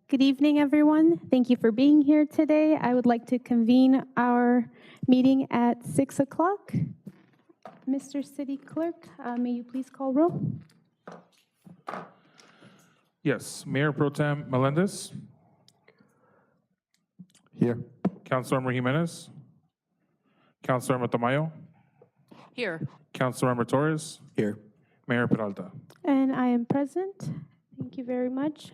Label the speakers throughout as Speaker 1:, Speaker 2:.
Speaker 1: Good evening, everyone. Thank you for being here today. I would like to convene our meeting at 6 o'clock. Mr. City Clerk, may you please call roll?
Speaker 2: Yes, Mayor Pro Tem Melendez,
Speaker 3: Here.
Speaker 2: Councilmember Jimenez, Councilmember Tamayo,
Speaker 4: Here.
Speaker 2: Councilmember Torres,
Speaker 3: Here.
Speaker 2: Mayor Peralta.
Speaker 1: And I am present. Thank you very much.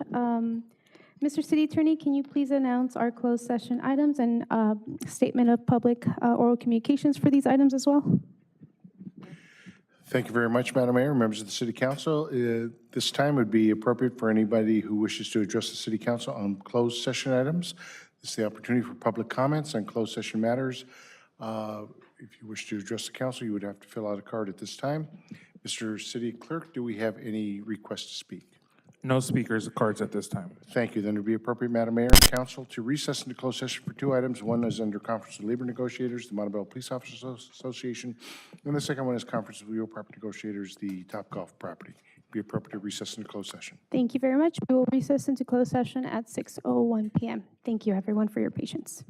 Speaker 1: Mr. City Attorney, can you please announce our closed session items and statement of public oral communications for these items as well?
Speaker 5: Thank you very much, Madam Mayor, members of the City Council. This time would be appropriate for anybody who wishes to address the City Council on closed session items. This is the opportunity for public comments on closed session matters. If you wish to address the council, you would have to fill out a card at this time. Mr. City Clerk, do we have any requests to speak?
Speaker 2: No speakers cards at this time.
Speaker 5: Thank you. Then it would be appropriate, Madam Mayor and Council, to recess into closed session for two items. One is under Conference of Labor Negotiators, the Montebello Police Officers Association, and the second one is Conference of Real Property Negotiators, the Topgolf property. It would be appropriate to recess into closed session.
Speaker 1: Thank you very much. We will recess into closed session at 6:01 p.m. Thank you, everyone, for your patience.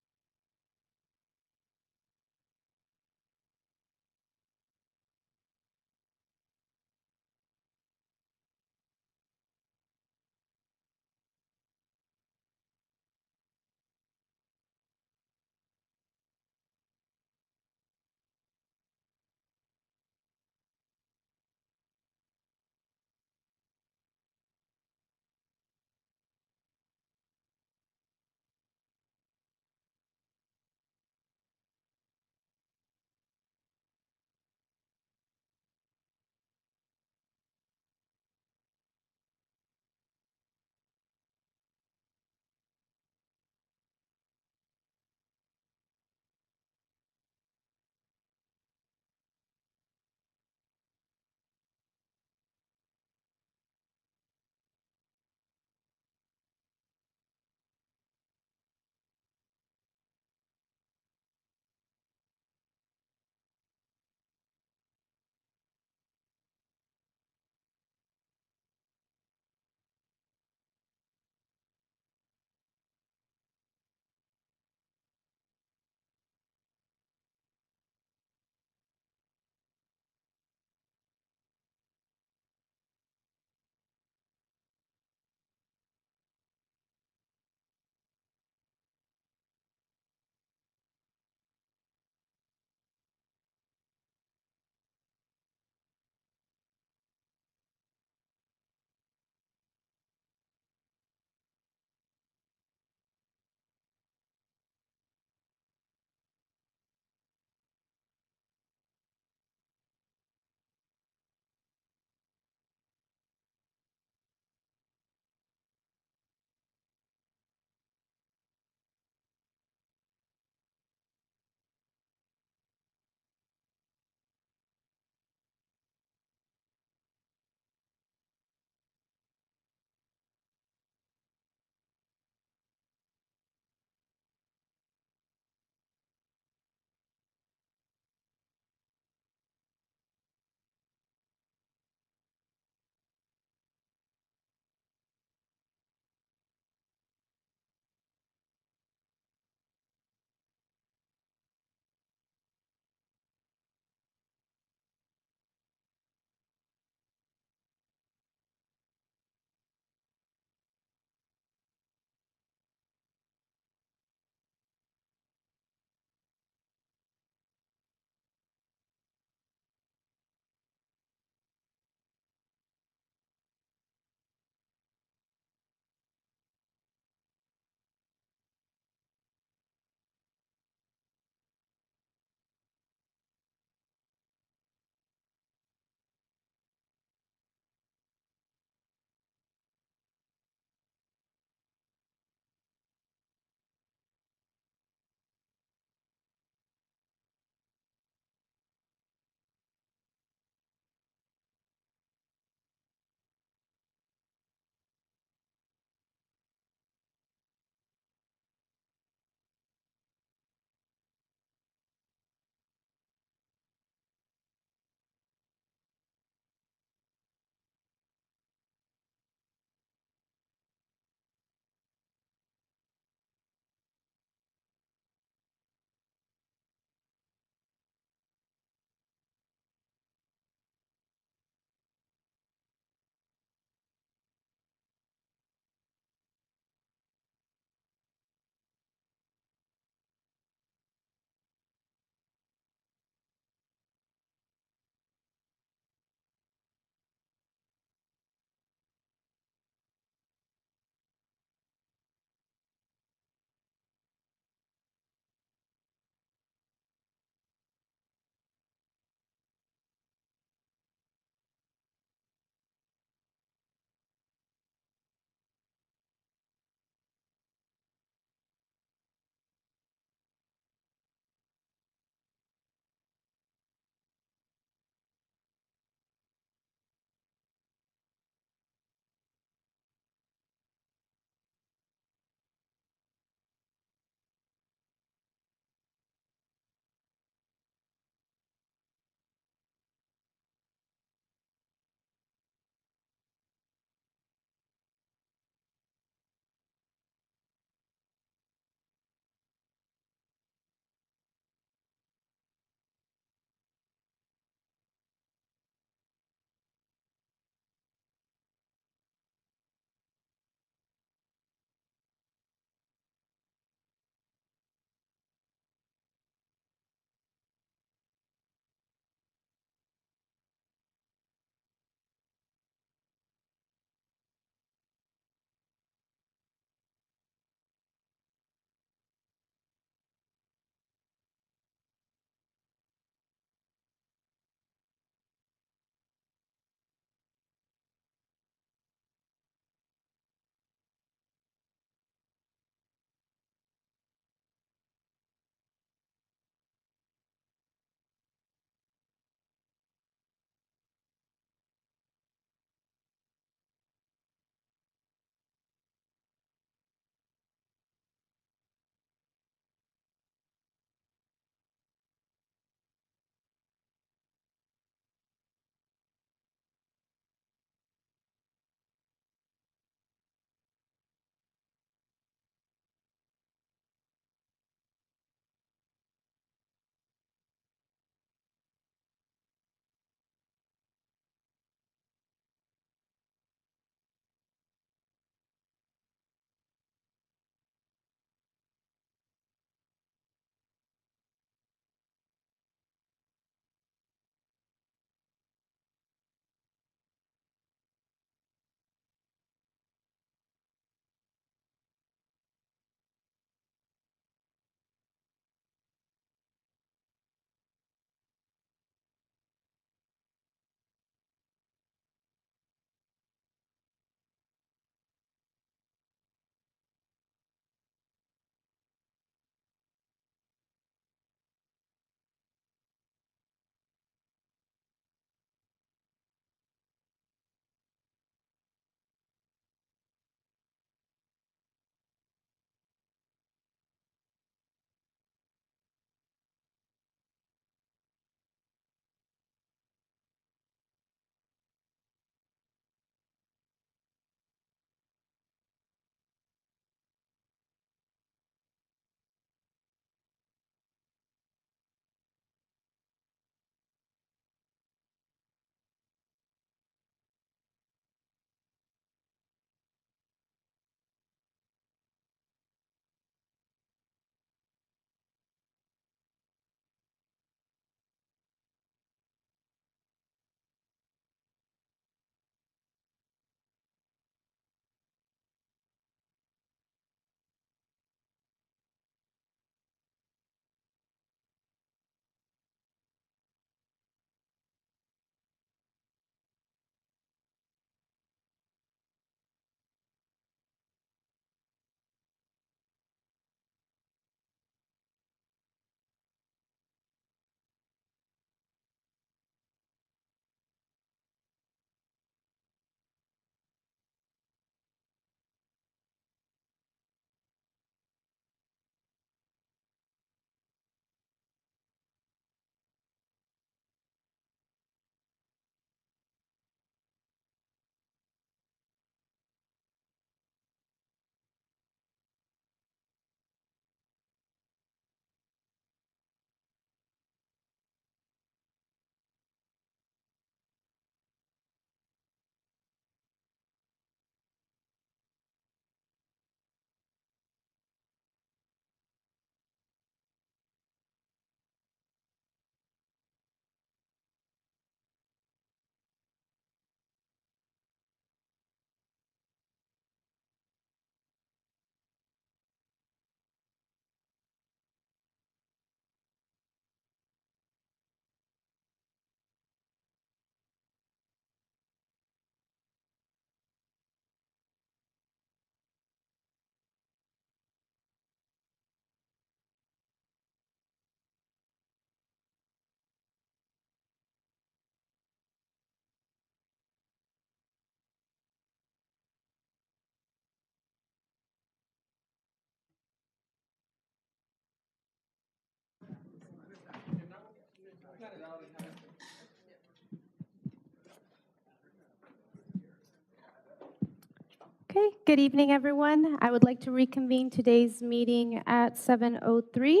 Speaker 1: Okay, good evening, everyone. I would like to reconvene today's meeting at 7:03.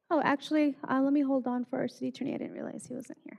Speaker 1: Oh, actually, let me hold on for our city attorney. I didn't realize he wasn't here.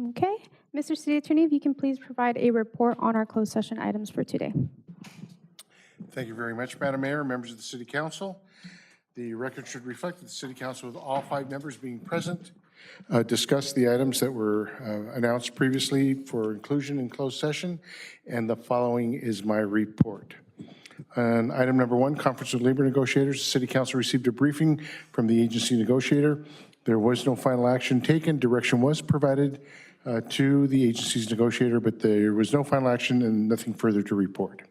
Speaker 1: Okay, Mr. City Attorney, if you can please provide a report on our closed session items for today.
Speaker 5: Thank you very much, Madam Mayor, members of the City Council. The record should reflect that the City Council, with all 5 members being present, discussed the items that were announced previously for inclusion in closed session, and the following is my report. On item number 1, Conference of Labor Negotiators, the City Council received a briefing from the agency negotiator. There was no final action taken. Direction was provided to the agency's negotiator, but there was no final action and nothing further to report.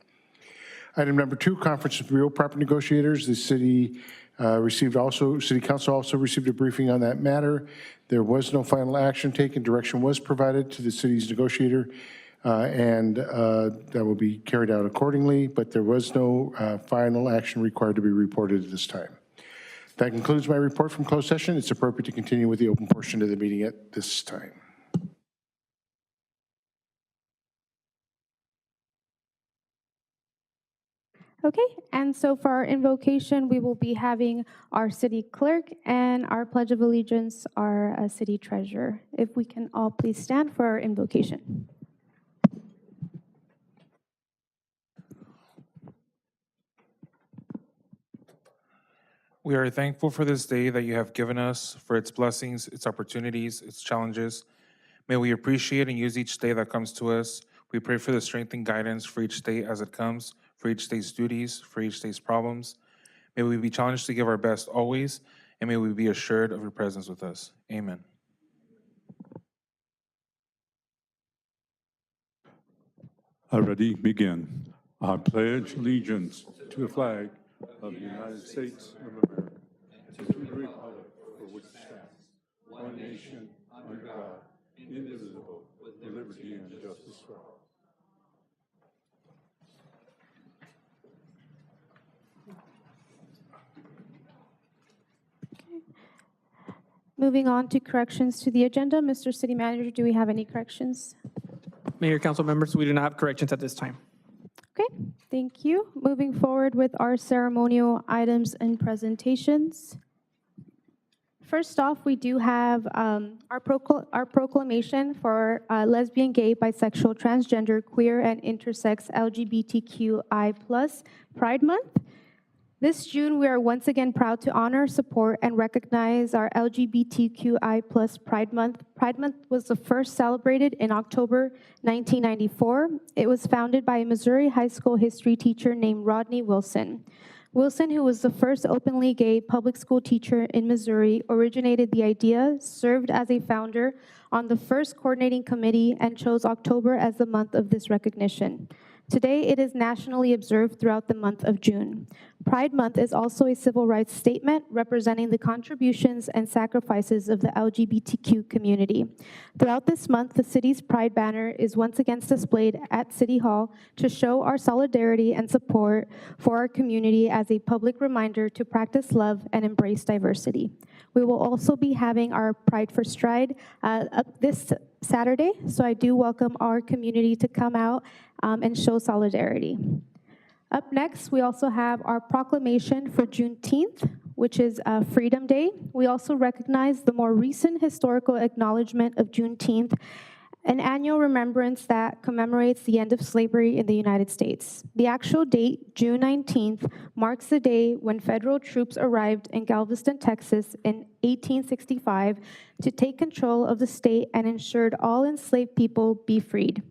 Speaker 5: Item number 2, Conference of Real Property Negotiators. The City Council also received a briefing on that matter. There was no final action taken. Direction was provided to the city's negotiator, and that will be carried out accordingly, but there was no final action required to be reported at this time. That concludes my report from closed session. It's appropriate to continue with the open portion of the meeting at this time.
Speaker 1: Okay, and so for our invocation, we will be having our city clerk and our Pledge of Allegiance, our city treasurer. If we can all please stand for our invocation.
Speaker 2: We are thankful for this day that you have given us, for its blessings, its opportunities, its challenges. May we appreciate and use each day that comes to us. We pray for the strength and guidance for each day as it comes, for each day's duties, for each day's problems. May we be challenged to give our best always, and may we be assured of your presence with us. Amen.
Speaker 3: Already begin. I pledge allegiance to the flag of the United States of America, and to the republic for which it stands, one nation, under God, indivisible, with liberty and justice for all.
Speaker 1: Moving on to corrections to the agenda. Mr. City Manager, do we have any corrections?
Speaker 4: Mayor, council members, we do not have corrections at this time.
Speaker 1: Okay, thank you. Moving forward with our ceremonial items and presentations. First off, we do have our proclamation for lesbian, gay, bisexual, transgender, queer, and intersex LGBTQI+ Pride Month. This June, we are once again proud to honor, support, and recognize our LGBTQI+ Pride Month. Pride Month was the first celebrated in October 1994. It was founded by a Missouri high school history teacher named Rodney Wilson. Wilson, who was the first openly gay public school teacher in Missouri, originated the idea, served as a founder on the first coordinating committee, and chose October as the month of this recognition. Today, it is nationally observed throughout the month of June. Pride Month is also a civil rights statement representing the contributions and sacrifices of the LGBTQ community. Throughout this month, the city's Pride banner is once again displayed at City Hall to show our solidarity and support for our community as a public reminder to practice love and embrace diversity. We will also be having our Pride for Stride this Saturday, so I do welcome our community to come out and show solidarity. Up next, we also have our proclamation for Juneteenth, which is Freedom Day. We also recognize the more recent historical acknowledgement of Juneteenth, an annual remembrance that commemorates the end of slavery in the United States. The actual date, June 19th, marks the day when federal troops arrived in Galveston, Texas in 1865 to take control of the state and ensured all enslaved people be freed.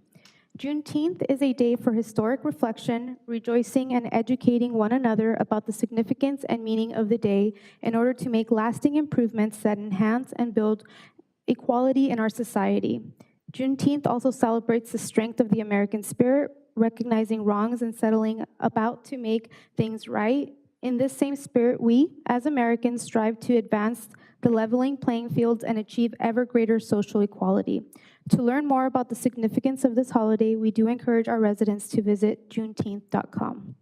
Speaker 1: Juneteenth is a day for historic reflection, rejoicing, and educating one another about the significance and meaning of the day in order to make lasting improvements that enhance and build equality in our society. Juneteenth also celebrates the strength of the American spirit, recognizing wrongs and settling about to make things right. In this same spirit, we, as Americans, strive to advance the leveling playing fields and achieve ever greater social equality. To learn more about the significance of this holiday, we do encourage our residents to visit juneteenth.com.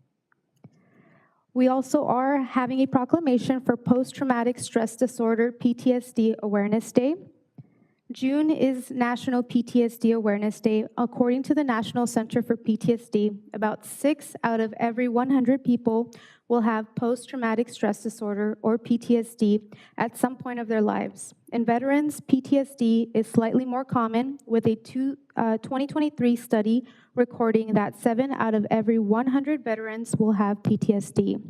Speaker 1: We also are having a proclamation for Post-Traumatic Stress Disorder PTSD Awareness Day. June is National PTSD Awareness Day. According to the National Center for PTSD, about 6 out of every 100 people will have post-traumatic stress disorder, or PTSD, at some point of their lives. In veterans, PTSD is slightly more common, with a 2023 study recording that 7 out of every 100 veterans will have PTSD.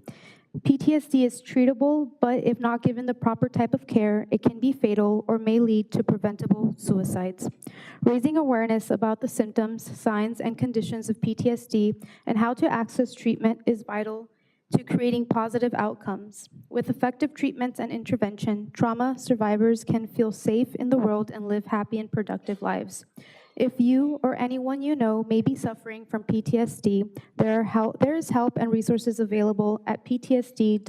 Speaker 1: PTSD is treatable, but if not given the proper type of care, it can be fatal or may lead to preventable suicides. Raising awareness about the symptoms, signs, and conditions of PTSD and how to access treatment is vital to creating positive outcomes. With effective treatments and intervention, trauma survivors can feel safe in the world and live happy and productive lives. If you or anyone you know may be suffering from PTSD, there is help and resources available at ptsd.va.gov.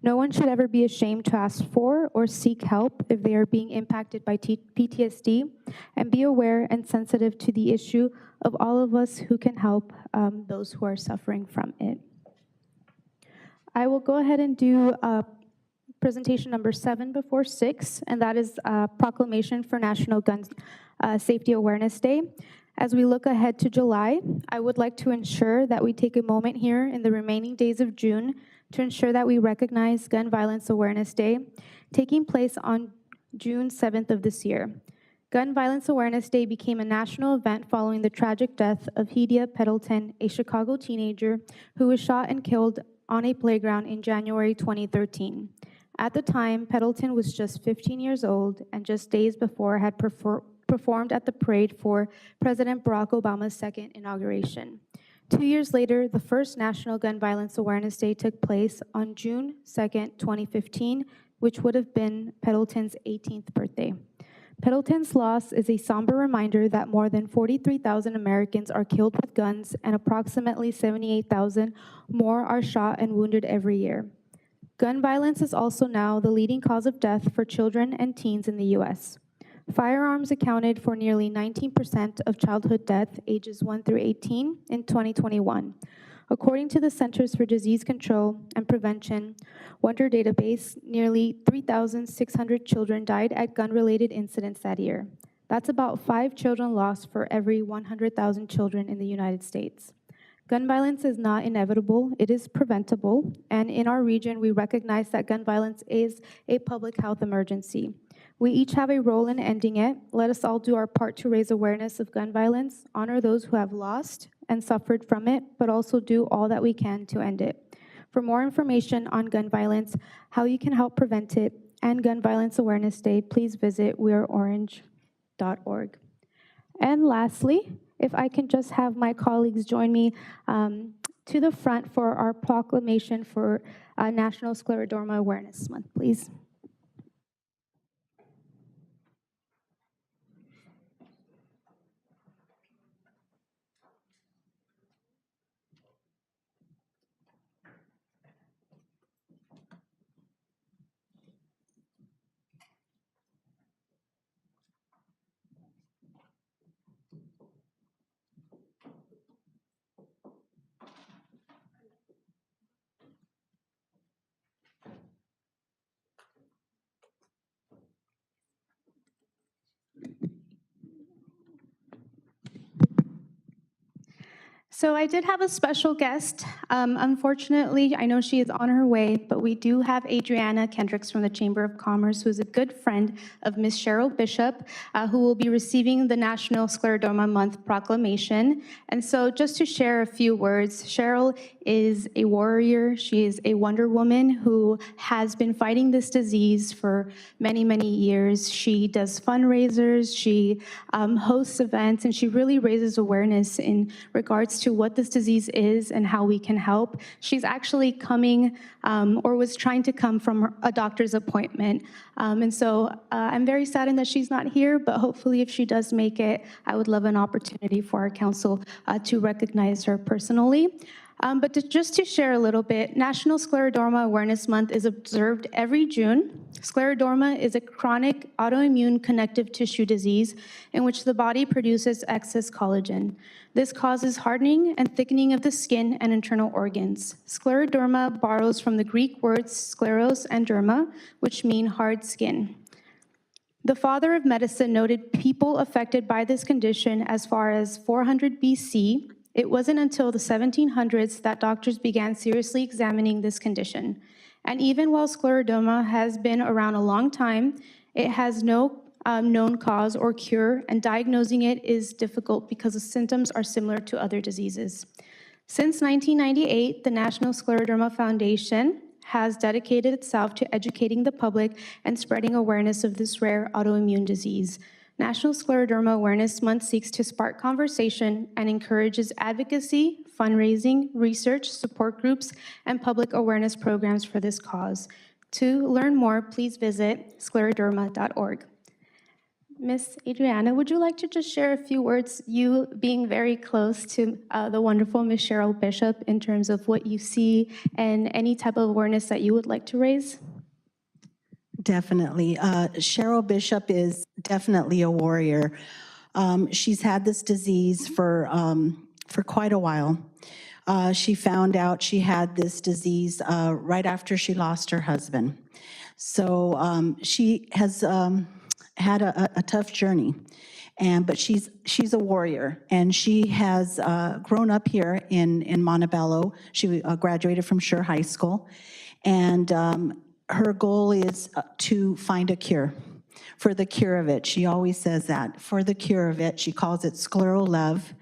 Speaker 1: No one should ever be ashamed to ask for or seek help if they are being impacted by PTSD, and be aware and sensitive to the issue of all of us who can help those who are suffering from it. I will go ahead and do presentation number 7 before 6, and that is a proclamation for National Gun Safety Awareness Day. As we look ahead to July, I would like to ensure that we take a moment here in the remaining days of June to ensure that we recognize Gun Violence Awareness Day, taking place on June 7th of this year. Gun Violence Awareness Day became a national event following the tragic death of Hedia Peddleton, a Chicago teenager who was shot and killed on a playground in January 2013. At the time, Peddleton was just 15 years old and just days before had performed at the parade for President Barack Obama's second inauguration. 2 years later, the first National Gun Violence Awareness Day took place on June 2nd, 2015, which would have been Peddleton's 18th birthday. Peddleton's loss is a somber reminder that more than 43,000 Americans are killed with guns and approximately 78,000 more are shot and wounded every year. Gun violence is also now the leading cause of death for children and teens in the U.S. Firearms accounted for nearly 19% of childhood death ages 1 through 18 in 2021. According to the Centers for Disease Control and Prevention Wonder database, nearly 3,600 children died at gun-related incidents that year. That's about 5 children lost for every 100,000 children in the United States. Gun violence is not inevitable, it is preventable, and in our region, we recognize that gun violence is a public health emergency. We each have a role in ending it. Let us all do our part to raise awareness of gun violence, honor those who have lost and suffered from it, but also do all that we can to end it. For more information on gun violence, how you can help prevent it, and Gun Violence Awareness Day, please visit weareorange.org. And lastly, if I can just have my colleagues join me to the front for our proclamation for National Scleroderma Awareness Month, please. So I did have a special guest. Unfortunately, I know she is on her way, but we do have Adriana Kendricks from the Chamber of Commerce, who is a good friend of Ms. Cheryl Bishop, who will be receiving the National Scleroderma Month proclamation. And so just to share a few words, Cheryl is a warrior. She is a Wonder Woman who has been fighting this disease for many, many years. She does fundraisers, she hosts events, and she really raises awareness in regards to what this disease is and how we can help. She's actually coming or was trying to come from a doctor's appointment. And so I'm very saddened that she's not here, but hopefully if she does make it, I would love an opportunity for our council to recognize her personally. But just to share a little bit, National Scleroderma Awareness Month is observed every June. Scleroderma is a chronic autoimmune connective tissue disease in which the body produces excess collagen. This causes hardening and thickening of the skin and internal organs. Scleroderma borrows from the Greek words scleros and derma, which mean hard skin. The father of medicine noted people affected by this condition as far as 400 BC. It wasn't until the 1700s that doctors began seriously examining this condition. And even while scleroderma has been around a long time, it has no known cause or cure, and diagnosing it is difficult because the symptoms are similar to other diseases. Since 1998, the National Scleroderma Foundation has dedicated itself to educating the public and spreading awareness of this rare autoimmune disease. National Scleroderma Awareness Month seeks to spark conversation and encourages advocacy, fundraising, research, support groups, and public awareness programs for this cause. To learn more, please visit scleroderma.org. Ms. Adriana, would you like to just share a few words, you being very close to the wonderful Ms. Cheryl Bishop, in terms of what you see and any type of awareness that you would like to raise?
Speaker 6: Definitely. Cheryl Bishop is definitely a warrior. She's had this disease for quite a while. She found out she had this disease right after she lost her husband. So she has had a tough journey, but she's a warrior, and she has grown up here in Montebello. She graduated from Schur High School, and her goal is to find a cure. For the cure of it, she always says that. For the cure of it, she calls it Sclero Love,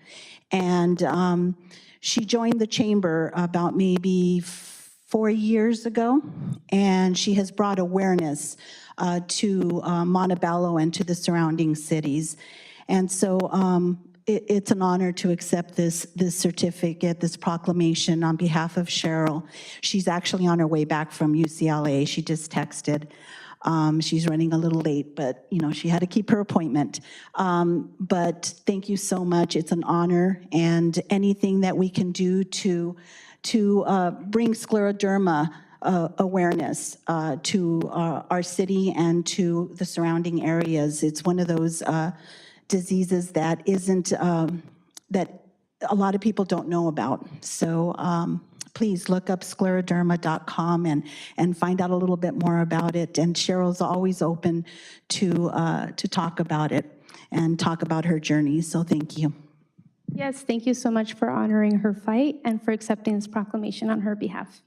Speaker 6: and she joined the chamber about maybe 4 years ago, and she has brought awareness to Montebello and to the surrounding cities. And so it's an honor to accept this certificate, this proclamation on behalf of Cheryl. She's actually on her way back from UCLA. She just texted. She's running a little late, but she had to keep her appointment. But thank you so much. It's an honor, and anything that we can do to bring scleroderma awareness to our city and to the surrounding areas. It's one of those diseases that isn't, that a lot of people don't know about. So please look up scleroderma.com and find out a little bit more about it. And Cheryl's always open to talk about it and talk about her journey. So thank you.
Speaker 1: Yes, thank you so much for honoring her fight and for accepting this proclamation on her behalf.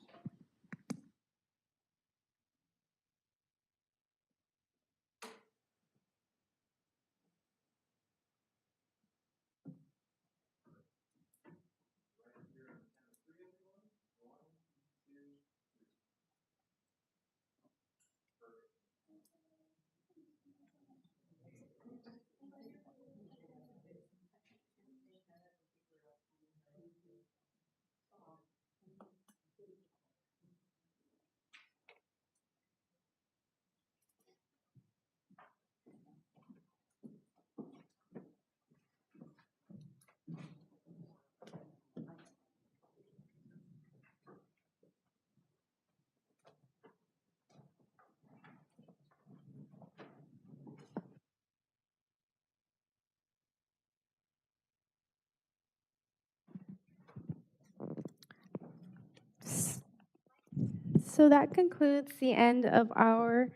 Speaker 1: So that concludes the end of our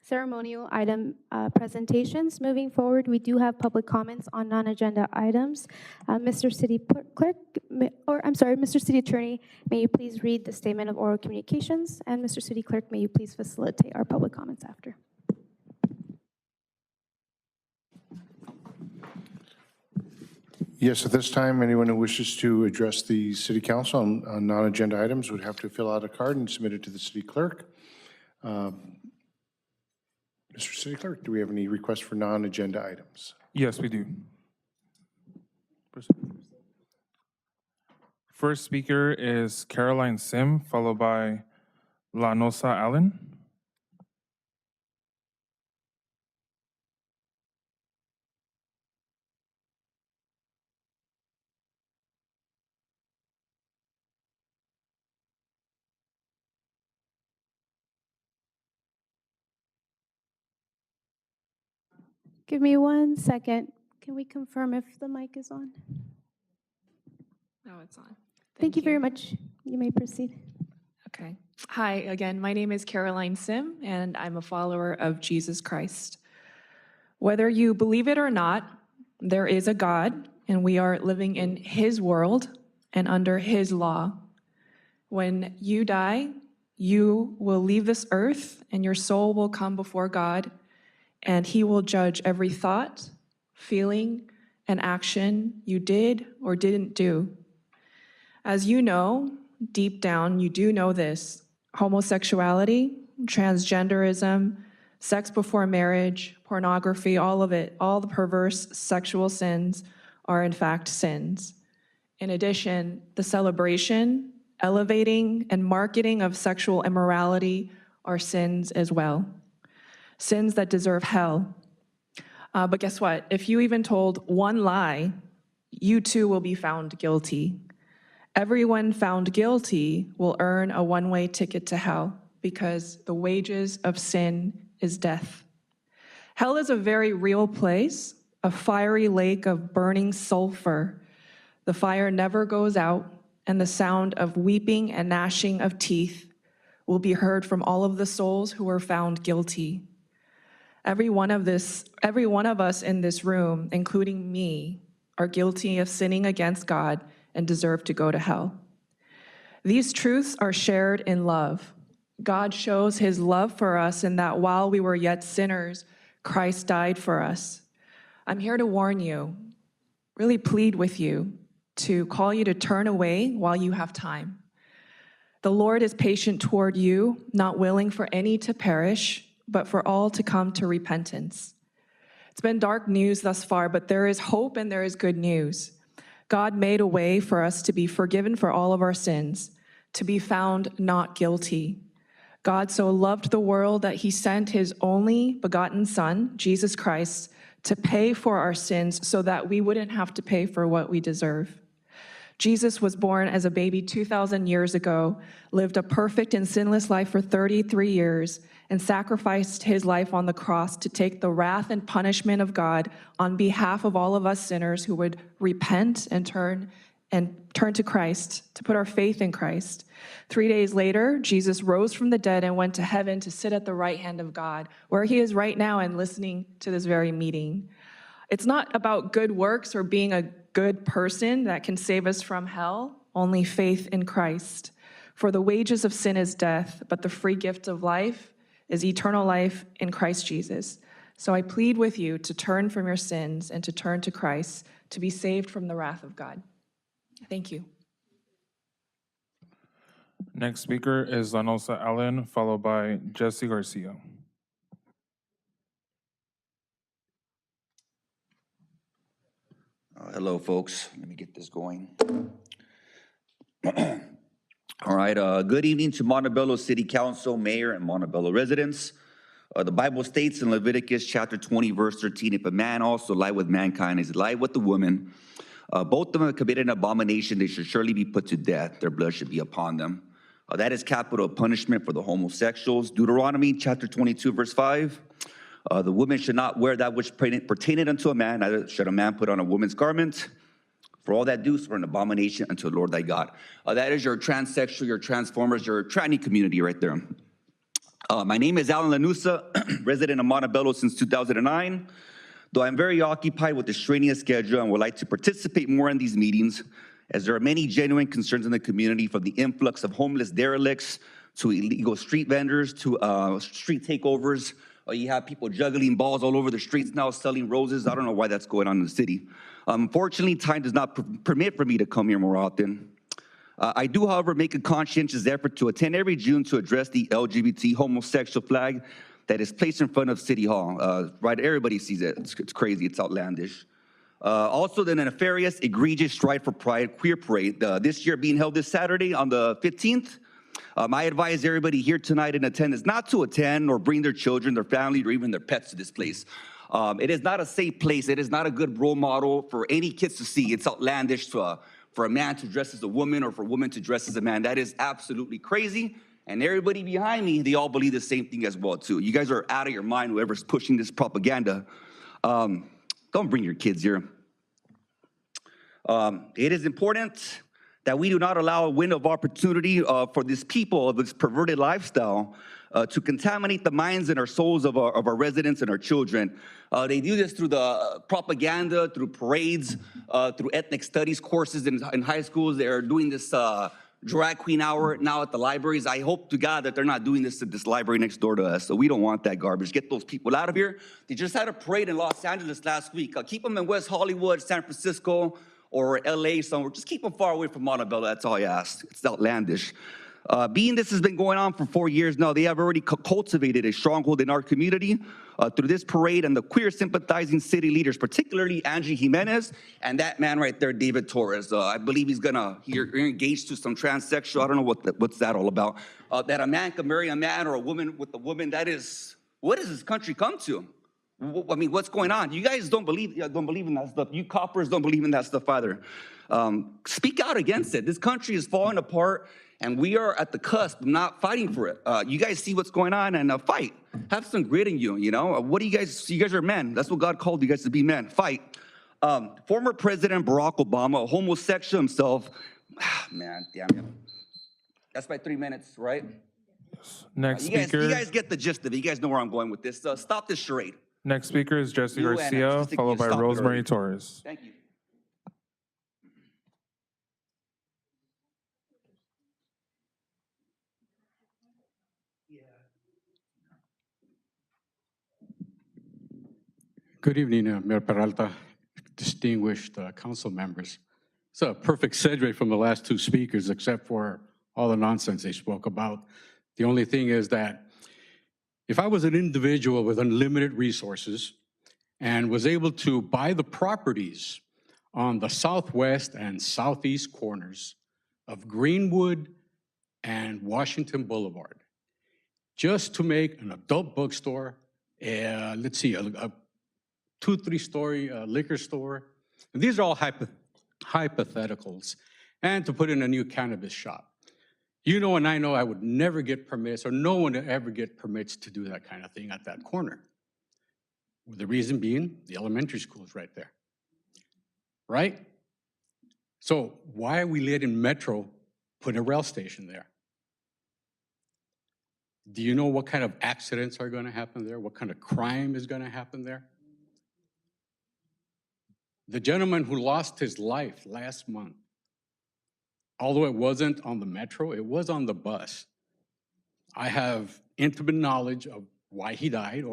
Speaker 1: ceremonial item presentations. Moving forward, we do have public comments on non-agenda items. Mr. City Clerk, Mr. City Attorney, may you please read the statement of oral communications, and Mr. City Clerk, may you please facilitate our public comments after.
Speaker 5: Yes, at this time, anyone who wishes to address the City Council on non-agenda items would have to fill out a card and submit it to the City Clerk. Mr. City Clerk, do we have any requests for non-agenda items?
Speaker 2: Yes, we do. First speaker is Caroline Sim, followed by Lanosa Allen.
Speaker 1: Give me 1 second. Can we confirm if the mic is on?
Speaker 7: No, it's on.
Speaker 1: Thank you very much. You may proceed.
Speaker 7: Okay. Hi, again, my name is Caroline Sim, and I'm a follower of Jesus Christ. Whether you believe it or not, there is a God, and we are living in His world and under His law. When you die, you will leave this earth, and your soul will come before God, and He will judge every thought, feeling, and action you did or didn't do. As you know, deep down, you do know this: homosexuality, transgenderism, sex before marriage, pornography, all of it, all the perverse sexual sins are in fact sins. In addition, the celebration, elevating, and marketing of sexual immorality are sins as well. Sins that deserve hell. But guess what? If you even told one lie, you too will be found guilty. Everyone found guilty will earn a one-way ticket to hell, because the wages of sin is death. Hell is a very real place, a fiery lake of burning sulfur. The fire never goes out, and the sound of weeping and gnashing of teeth will be heard from all of the souls who were found guilty. Every one of us in this room, including me, are guilty of sinning against God and deserve to go to hell. These truths are shared in love. God shows His love for us in that while we were yet sinners, Christ died for us. I'm here to warn you, really plead with you, to call you to turn away while you have time. The Lord is patient toward you, not willing for any to perish, but for all to come to repentance. It's been dark news thus far, but there is hope and there is good news. God made a way for us to be forgiven for all of our sins, to be found not guilty. God so loved the world that He sent His only begotten Son, Jesus Christ, to pay for our sins so that we wouldn't have to pay for what we deserve. Jesus was born as a baby 2,000 years ago, lived a perfect and sinless life for 33 years, and sacrificed His life on the cross to take the wrath and punishment of God on behalf of all of us sinners who would repent and turn to Christ, to put our faith in Christ. 3 days later, Jesus rose from the dead and went to heaven to sit at the right hand of God, where He is right now and listening to this very meeting. It's not about good works or being a good person that can save us from hell, only faith in Christ. For the wages of sin is death, but the free gift of life is eternal life in Christ Jesus. So I plead with you to turn from your sins and to turn to Christ, to be saved from the wrath of God. Thank you.
Speaker 2: Next speaker is Lanosa Allen, followed by Jesse Garcia.
Speaker 8: Hello, folks. Let me get this going. All right, good evening to Montebello City Council, Mayor, and Montebello residents. The Bible states in Leviticus chapter 20, verse 13, if a man also lie with mankind, is lie with the woman, both of them have committed an abomination, they should surely be put to death. Their blood should be upon them. That is capital punishment for the homosexuals. Deuteronomy chapter 22, verse 5. The woman should not wear that which pertaineth unto a man, neither should a man put on a woman's garment. For all that do for an abomination unto the Lord thy God. That is your transsexual, your transformers, your tranny community right there. My name is Alan Lanusa, resident of Montebello since 2009. Though I'm very occupied with the strenuous schedule and would like to participate more in these meetings, as there are many genuine concerns in the community, from the influx of homeless derelicts to illegal street vendors to street takeovers. You have people juggling balls all over the streets now, selling roses. I don't know why that's going on in the city. Unfortunately, time does not permit for me to come here more often. I do, however, make a conscientious effort to attend every June to address the LGBT homosexual flag that is placed in front of City Hall. Right, everybody sees it. It's crazy, it's outlandish. Also, the nefarious, egregious Stride for Pride queer parade, this year being held this Saturday on the 15th. I advise everybody here tonight in attendance not to attend or bring their children, their family, or even their pets to this place. It is not a safe place. It is not a good role model for any kids to see. It's outlandish for a man to dress as a woman or for a woman to dress as a man. That is absolutely crazy. And everybody behind me, they all believe the same thing as well, too. You guys are out of your mind, whoever's pushing this propaganda. Don't bring your kids here. It is important that we do not allow a window of opportunity for these people of this perverted lifestyle to contaminate the minds and our souls of our residents and our children. They do this through the propaganda, through parades, through ethnic studies courses in high schools. They're doing this drag queen hour now at the libraries. I hope to God that they're not doing this at this library next door to us. So we don't want that garbage. Get those people out of here. They just had a parade in Los Angeles last week. Keep them in West Hollywood, San Francisco, or LA somewhere. Just keep them far away from Montebello. That's all I ask. It's outlandish. Being this has been going on for 4 years now, they have already cultivated a stronghold in our community through this parade and the queer sympathizing city leaders, particularly Angie Jimenez and that man right there, David Torres. I believe he's you're engaged to some transsexual. I don't know what's that all about. That a man can marry a man or a woman with a woman. What does this country come to? I mean, what's going on? You guys don't believe in that stuff. You coppers don't believe in that stuff either. Speak out against it. This country is falling apart, and we are at the cusp of not fighting for it. You guys see what's going on, and fight. Have some grit in you, you know? What do you guys are men. That's what God called you guys to be men. Fight. Former President Barack Obama, a homosexual himself. Man, damn it. That's my 3 minutes, right?
Speaker 2: Next
Speaker 8: You
Speaker 2: speaker.
Speaker 8: guys get the gist of it. You guys know where I'm going with this. Stop this charade.
Speaker 2: Next speaker is Jesse
Speaker 8: You and
Speaker 2: Garcia,
Speaker 8: just to
Speaker 2: followed by
Speaker 8: stop it
Speaker 2: Rosemary
Speaker 8: already.
Speaker 2: Torres.
Speaker 8: Thank you.
Speaker 3: Good evening, Mayor Peralta, distinguished council members. It's a perfect segue from the last two speakers, except for all the nonsense they spoke about. The only thing is that if I was an individual with unlimited resources and was able to buy the properties on the southwest and southeast corners of Greenwood and Washington Boulevard, just to make an adult bookstore, a 2-3-story liquor store. And these are all hypotheticals. And to put in a new cannabis shop. You know and I know I would never get permits, or no one would ever get permits to do that kind of thing at that corner. The reason being, the elementary school is right there, right? So why are we letting Metro put a rail station there? Do you know what kind of accidents are going to happen there? What kind of crime is going to happen there? The gentleman who lost his life last month, although it wasn't on the Metro, it was on the bus. I have intimate knowledge of why he died,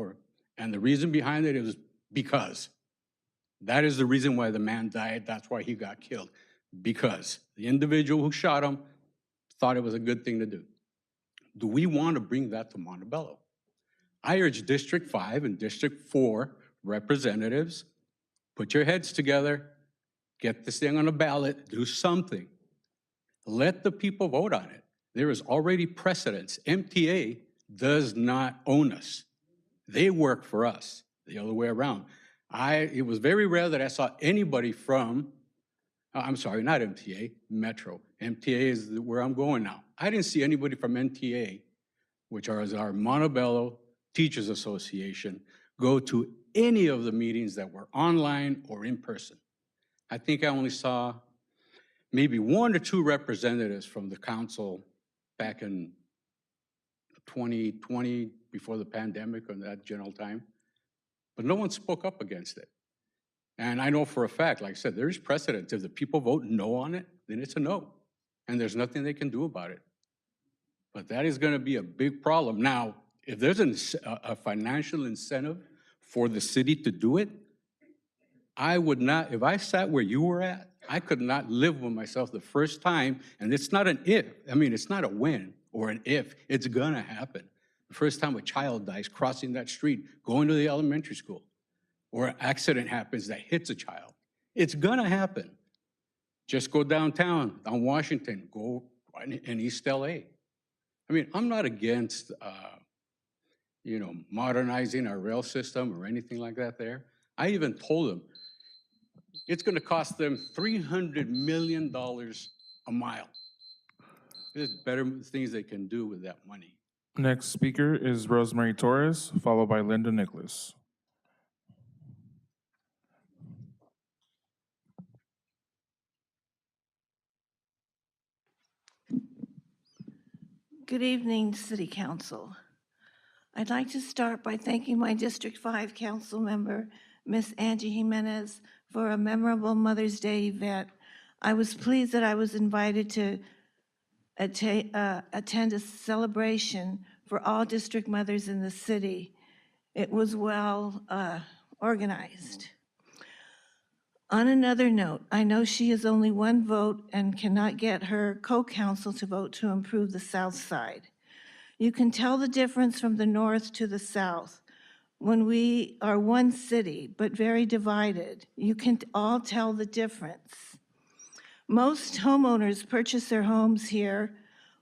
Speaker 3: and the reason behind it is because. That is the reason why the man died. That's why he got killed. Because the individual who shot him thought it was a good thing to do. Do we want to bring that to Montebello? I urge District 5 and District 4 representatives, put your heads together, get this thing on a ballot, do something. Let the people vote on it. There is already precedence. MTA does not own us. They work for us, the other way around. It was very rare that I saw anybody from, I'm sorry, not MTA, Metro. MTA is where I'm going now. I didn't see anybody from MTA, which is our Montebello Teachers Association, go to any of the meetings that were online or in person. I think I only saw maybe 1 or 2 representatives from the council back in 2020, before the pandemic, or that general time. But no one spoke up against it. And I know for a fact, like I said, there's precedent. If the people vote no on it, then it's a no. And there's nothing they can do about it. But that is going to be a big problem. Now, if there's a financial incentive for the city to do it, I would not, if I sat where you were at, I could not live with myself the first time. And it's not an if. I mean, it's not a when or an if. It's going to happen. The first time a child dies crossing that street, going to the elementary school, or an accident happens that hits a child, It's gonna happen. Just go downtown on Washington, go in East LA. I mean, I'm not against, modernizing our rail system or anything like that there. I even told them, it's gonna cost them $300 million a mile. There's better things they can do with that money.
Speaker 2: Next speaker is Rosemary Torres, followed by Linda Nicholas.
Speaker 9: Good evening, City Council. I'd like to start by thanking my District 5 Council member, Miss Angie Jimenez, for a memorable Mother's Day event. I was pleased that I was invited to attend a celebration for all district mothers in the city. It was well organized. On another note, I know she has only one vote and cannot get her co-counsel to vote to improve the South Side. You can tell the difference from the north to the south. When we are one city, but very divided, you can all tell the difference. Most homeowners purchase their homes here.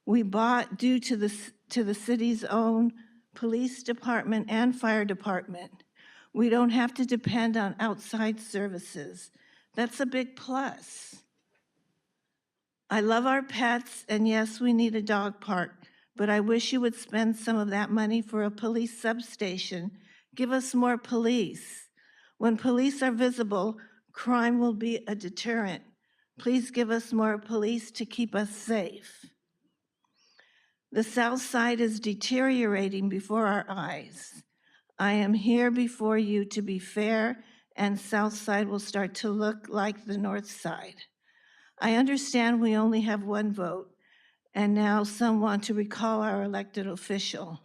Speaker 9: We bought due to the city's own police department and fire department. We don't have to depend on outside services. That's a big plus. I love our pets, and yes, we need a dog park, but I wish you would spend some of that money for a police substation. Give us more police. When police are visible, crime will be a deterrent. Please give us more police to keep us safe. The South Side is deteriorating before our eyes. I am here before you to be fair, and South Side will start to look like the North Side. I understand we only have one vote, and now some want to recall our elected official.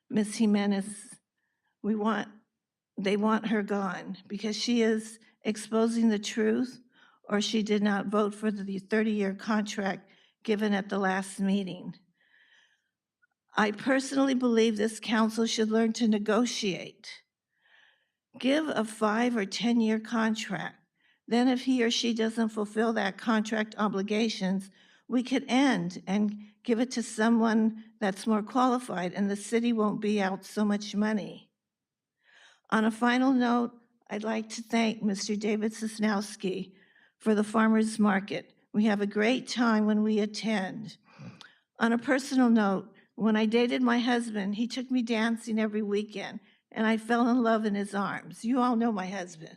Speaker 9: Ms. Jimenez, they want her gone because she is exposing the truth, or she did not vote for the 30-year contract given at the last meeting. I personally believe this council should learn to negotiate. Give a 5 or 10-year contract. Then if he or she doesn't fulfill that contract obligations, we could end and give it to someone that's more qualified, and the city won't be out so much money. On a final note, I'd like to thank Mr. David Sosnowski for the farmers market. We have a great time when we attend. On a personal note, when I dated my husband, he took me dancing every weekend, and I fell in love in his arms. You all know my husband.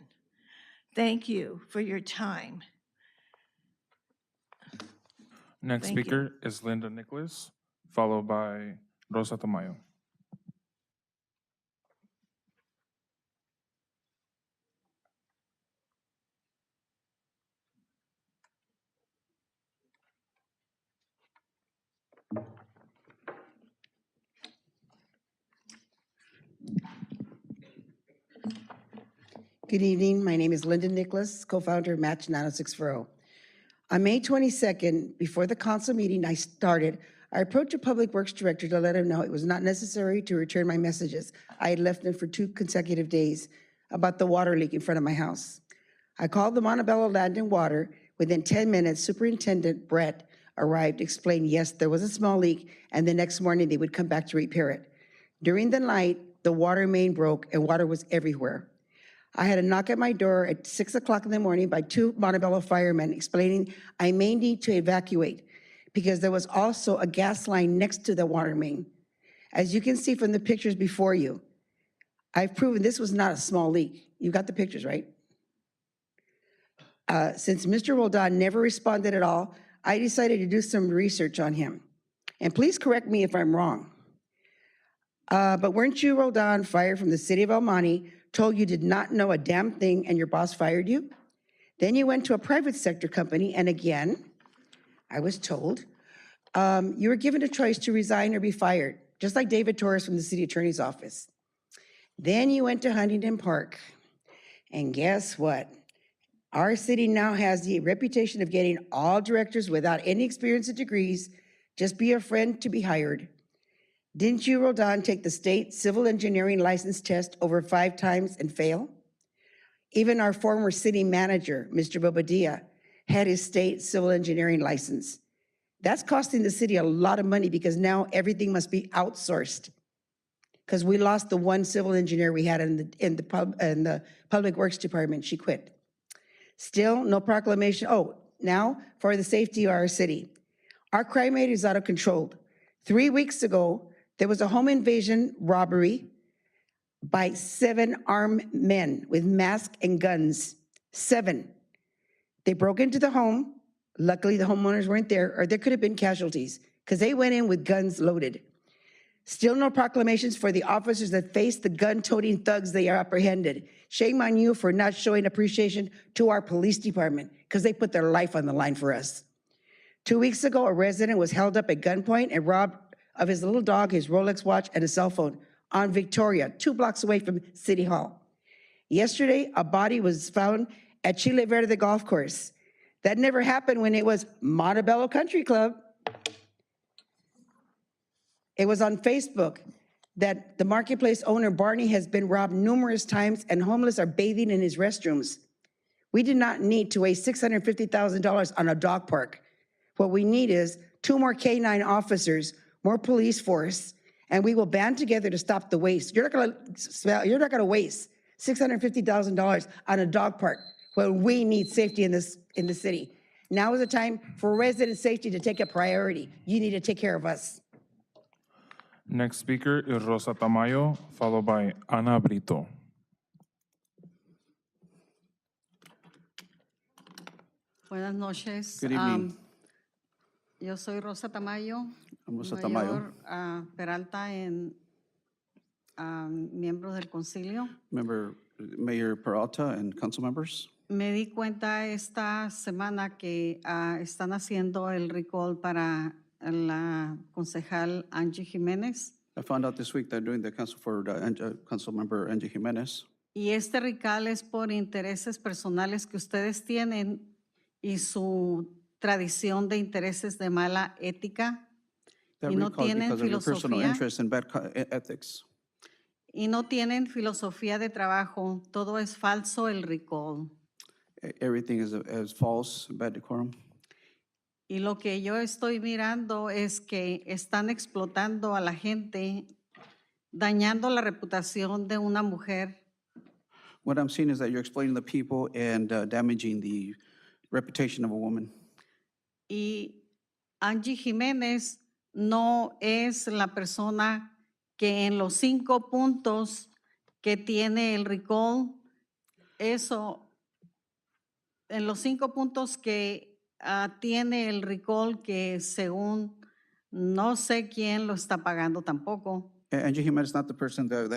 Speaker 9: Thank you for your time.
Speaker 2: Next
Speaker 9: Thank you.
Speaker 2: speaker is Linda Nicholas, followed by Rosa Tamayo.
Speaker 10: Good evening. My name is Linda Nicholas, co-founder of Match 90640. On May 22nd, before the council meeting I started, I approached a public works director to let him know it was not necessary to return my messages. I had left them for 2 consecutive days about the water leak in front of my house. I called the Montebello Land and Water. Within 10 minutes, Superintendent Brett arrived, explained, yes, there was a small leak, and the next morning they would come back to repair it. During the night, the water main broke and water was everywhere. I had a knock at my door at 6 o'clock in the morning by 2 Montebello firemen explaining I may need to evacuate because there was also a gas line next to the water main. As you can see from the pictures before you, I've proven this was not a small leak. You got the pictures, right? Since Mr. Roldan never responded at all, I decided to do some research on him. And please correct me if I'm wrong. But weren't you, Roldan, fired from the city of El Monte, told you did not know a damn thing and your boss fired you? Then you went to a private sector company, and again, I was told, you were given a choice to resign or be fired, just like David Torres from the city attorney's office. Then you went to Huntington Park, and guess what? Our city now has the reputation of getting all directors without any experience or degrees, just be a friend to be hired. Didn't you, Roldan, take the state civil engineering license test over 5 times and fail? Even our former city manager, Mr. Bobadilla, had his state civil engineering license. That's costing the city a lot of money because now everything must be outsourced. Because we lost the one civil engineer we had in the Public Works Department. She quit. Still, no proclamation. Oh, now for the safety of our city. Our crime rate is out of control. 3 weeks ago, there was a home invasion robbery by 7 armed men with masks and guns. 7. They broke into the home. Luckily, the homeowners weren't there, or there could have been casualties because they went in with guns loaded. Still no proclamations for the officers that faced the gun-toting thugs they are apprehended. Shame on you for not showing appreciation to our police department because they put their life on the line for us. 2 weeks ago, a resident was held up at gunpoint and robbed of his little dog, his Rolex watch, and a cell phone on Victoria, 2 blocks away from City Hall. Yesterday, a body was found at Chile Verde Golf Course. That never happened when it was Montebello Country Club. It was on Facebook that the marketplace owner, Barney, has been robbed numerous times and homeless are bathing in his restrooms. We did not need to waste $650,000 on a dog park. What we need is 2 more K-9 officers, more police force, and we will band together to stop the waste. You're not gonna waste $650,000 on a dog park when we need safety in the city. Now is the time for resident safety to take a priority. You need to take care of us.
Speaker 2: Next speaker is Rosa Tamayo, followed by Ana Brito.
Speaker 11: Buenas noches.
Speaker 12: Good evening.
Speaker 11: Yo soy Rosa Tamayo,
Speaker 12: I'm Rosa
Speaker 11: mayor Peralta en miembros del concilio.
Speaker 12: Member Mayor Peralta and council members.
Speaker 11: Me di cuenta esta semana que están haciendo el recall para la concejal Angie Jiménez.
Speaker 12: I found out this week that during the council for council member Angie Jimenez.
Speaker 11: Y este recall es por intereses personales que ustedes tienen y su tradición de intereses de mala ética.
Speaker 12: That
Speaker 11: Y no
Speaker 12: recall is
Speaker 11: tienen
Speaker 12: because of your personal
Speaker 11: filosofía.
Speaker 12: interest and bad ethics.
Speaker 11: Y no tienen filosofía de trabajo. Todo es falso el recall.
Speaker 12: Everything is false, bad decorum.
Speaker 11: Y lo que yo estoy mirando es que están explotando a la gente, dañando la reputación de una mujer.
Speaker 12: What I'm seeing is that you're exploiting the people and damaging the reputation of a woman.
Speaker 11: Y Angie Jiménez no es la persona que en los 5 puntos que tiene el recall, eso, en los 5 puntos que tiene el recall, que según no sé quién lo está pagando tampoco.
Speaker 12: Angie Jimenez is not the person that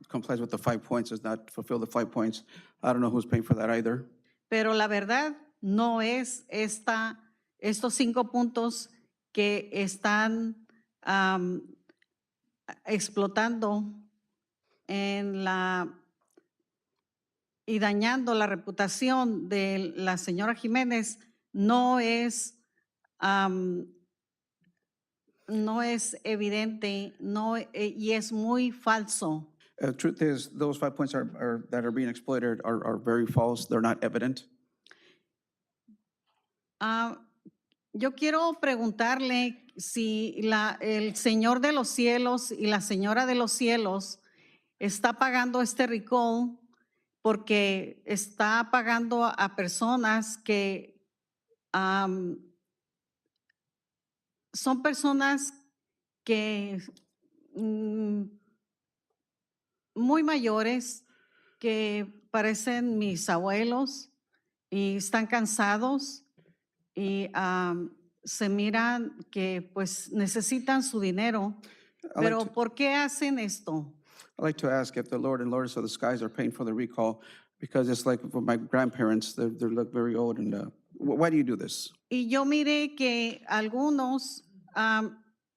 Speaker 12: complies with the 5 points, does not fulfill the 5 points. I don't know who's paying for that either.
Speaker 11: Pero la verdad no es estos 5 puntos que están explotando y dañando la reputación de la señora Jiménez. No es evidente, y es muy falso.
Speaker 12: Truth is, those 5 points that are being exploited are very false. They're not evident.
Speaker 11: Yo quiero preguntarle si el Señor de los cielos y la Señora de los cielos está pagando este recall porque está pagando a personas que son personas que muy mayores, que parecen mis abuelos y están cansados y se miran que pues necesitan su dinero. Pero ¿por qué hacen esto?
Speaker 12: I'd like to ask if the Lord and Lords of the skies are paying for the recall, because it's like for my grandparents, they look very old, and why do you do this?
Speaker 11: Y yo miré que algunos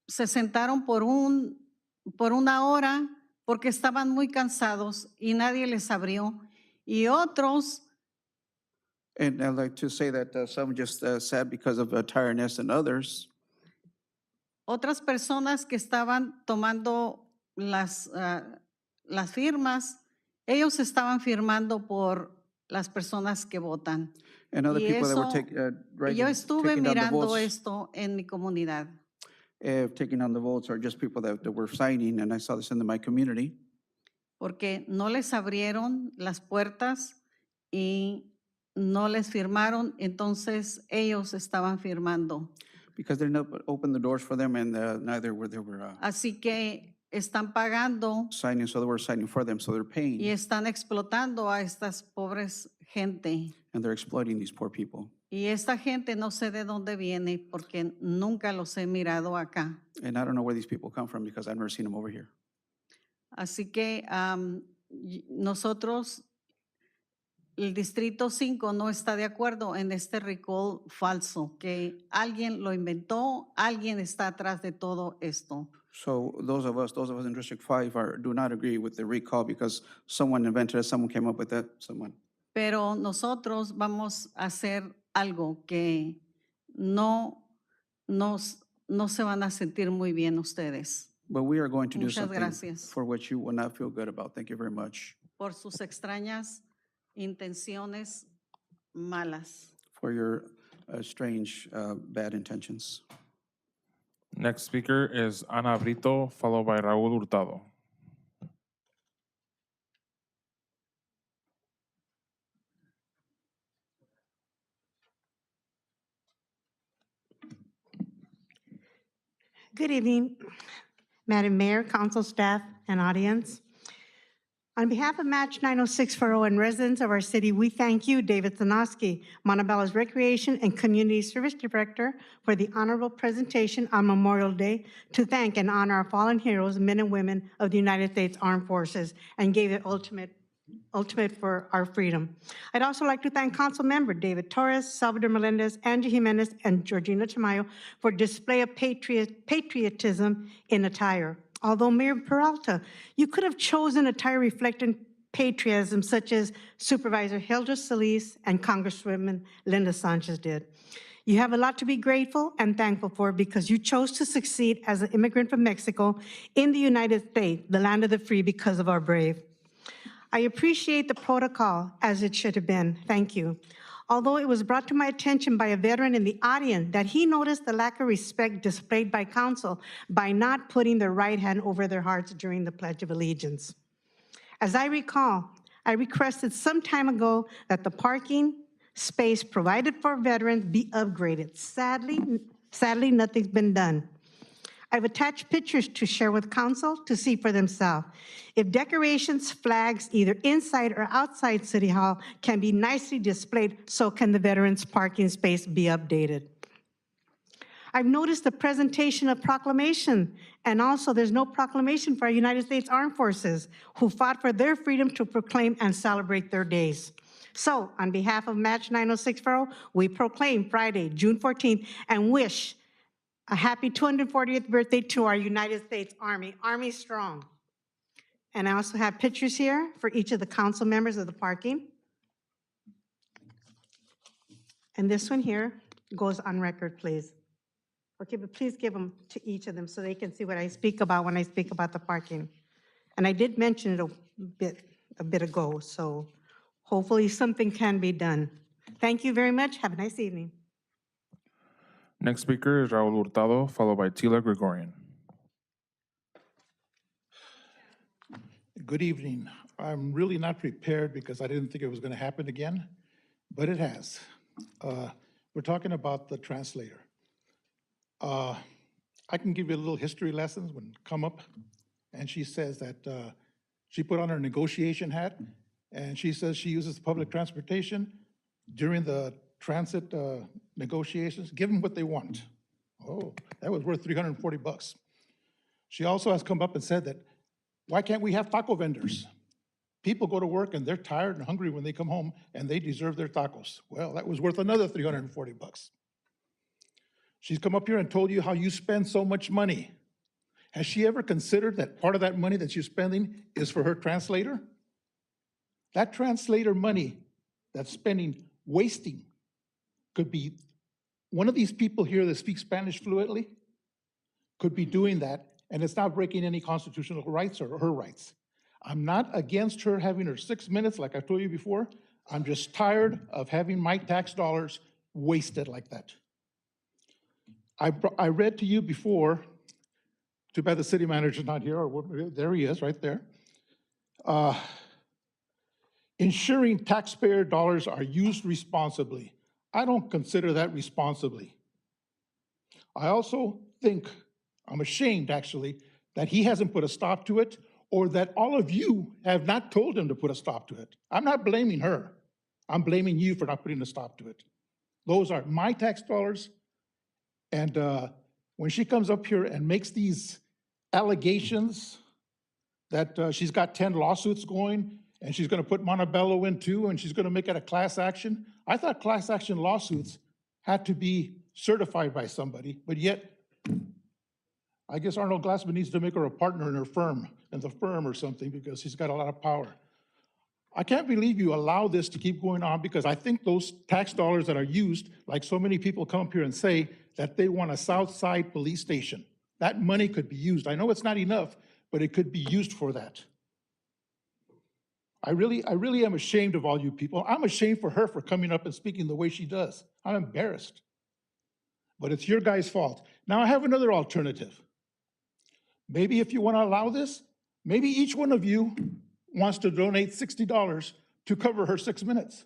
Speaker 11: se sentaron por una hora porque estaban muy cansados y nadie les abrió. Y otros
Speaker 12: And I'd like to say that some just sat because of tiredness, and others,
Speaker 11: otras personas que estaban tomando las firmas, ellos estaban firmando por las personas que votan.
Speaker 12: And other
Speaker 11: Y
Speaker 12: people that were
Speaker 11: yo
Speaker 12: taking
Speaker 11: estuve
Speaker 12: down the
Speaker 11: mirando
Speaker 12: votes,
Speaker 11: esto en mi comunidad.
Speaker 12: taking down the votes are just people that were signing, and I saw this in my community.
Speaker 11: Porque no les abrieron las puertas y no les firmaron, entonces ellos estaban firmando.
Speaker 12: Because they didn't open the doors for them, and neither were they were
Speaker 11: Así que están pagando
Speaker 12: signing, so they were signing for them, so they're paying,
Speaker 11: y están explotando a estas pobres gente.
Speaker 12: and they're exploiting these poor people.
Speaker 11: Y esta gente no sé de dónde viene porque nunca los he mirado acá.
Speaker 12: And I don't know where these people come from because I've never seen them over here.
Speaker 11: Así que nosotros, el Distrito 5 no está de acuerdo en este recall falso, que alguien lo inventó, alguien está atrás de todo esto.
Speaker 12: So those of us in District 5 do not agree with the recall because someone invented it, someone came up with that, someone.
Speaker 11: Pero nosotros vamos a hacer algo que no se van a sentir muy bien ustedes.
Speaker 12: But we are going to do
Speaker 11: Muchas
Speaker 12: something
Speaker 11: gracias.
Speaker 12: for which you will not feel good about. Thank you very much
Speaker 11: Por sus extrañas intenciones malas.
Speaker 12: for your strange, bad intentions.
Speaker 2: Next speaker is Ana Brito, followed by Raúl Hurtado.
Speaker 13: Good evening, Madam Mayor, council staff, and audience. On behalf of Match 90640 and residents of our city, we thank you, David Zanoski, Montebello's Recreation and Community Service Director, for the honorable presentation on Memorial Day to thank and honor our fallen heroes, men and women of the United States Armed Forces, and gave it ultimate for our freedom. I'd also like to thank Council Member David Torres, Salvador Melendez, Angie Jimenez, and Georgina Tamayo for display of patriotism in attire. Although Mayor Peralta, you could have chosen attire reflecting patriotism such as Supervisor Hilda Solis and Congresswoman Linda Sanchez did. You have a lot to be grateful and thankful for because you chose to succeed as an immigrant from Mexico in the United States, the land of the free, because of our brave. I appreciate the protocol as it should have been. Thank you. Although it was brought to my attention by a veteran in the audience that he noticed the lack of respect displayed by council by not putting their right hand over their hearts during the Pledge of Allegiance. As I recall, I requested some time ago that the parking space provided for veterans be upgraded. Sadly, nothing's been done. I've attached pictures to share with council to see for themselves. If decorations, flags, either inside or outside City Hall can be nicely displayed, so can the veterans' parking space be updated. I've noticed the presentation of proclamation, and also there's no proclamation for our United States Armed Forces who fought for their freedom to proclaim and celebrate their days. So on behalf of Match 90640, we proclaim Friday, June 14th, and wish a happy 240th birthday to our United States Army, Army Strong. And I also have pictures here for each of the council members of the parking. And this one here goes on record, please. Okay, but please give them to each of them so they can see what I speak about when I speak about the parking. And I did mention it a bit ago, so hopefully something can be done. Thank you very much. Have a nice evening.
Speaker 2: Next speaker is Raúl Hurtado, followed by Tila Gregorian.
Speaker 14: Good evening. I'm really not prepared because I didn't think it was going to happen again, but it has. We're talking about the translator. I can give you a little history lessons when come up, and she says that she put on her negotiation hat, and she says she uses public transportation during the transit negotiations. Give them what they want. Oh, that was worth $340. She also has come up and said that, why can't we have taco vendors? People go to work and they're tired and hungry when they come home and they deserve their tacos. Well, that was worth another $340. She's come up here and told you how you spend so much money. Has she ever considered that part of that money that you're spending is for her translator? That translator money that's spending, wasting, could be one of these people here that speak Spanish fluently could be doing that, and it's not breaking any constitutional rights or her rights. I'm not against her having her 6 minutes, like I told you before. I'm just tired of having my tax dollars wasted like that. I read to you before, too bad the city manager's not here, or there he is, right there. Ensuring taxpayer dollars are used responsibly. I don't consider that responsibly. I also think, I'm ashamed actually, that he hasn't put a stop to it, or that all of you have not told him to put a stop to it. I'm not blaming her. I'm blaming you for not putting a stop to it. Those are my tax dollars. And when she comes up here and makes these allegations that she's got 10 lawsuits going and she's going to put Montebello in too, and she's going to make it a class action. I thought class action lawsuits had to be certified by somebody, but yet I guess Arnold Glassman needs to make her a partner in her firm, in the firm or something, because he's got a lot of power. I can't believe you allow this to keep going on, because I think those tax dollars that are used, like so many people come up here and say that they want a South Side police station. That money could be used. I know it's not enough, but it could be used for that. I really am ashamed of all you people. I'm ashamed for her for coming up and speaking the way she does. I'm embarrassed. But it's your guys' fault. Now I have another alternative. Maybe if you want to allow this, maybe each one of you wants to donate $60 to cover her 6 minutes.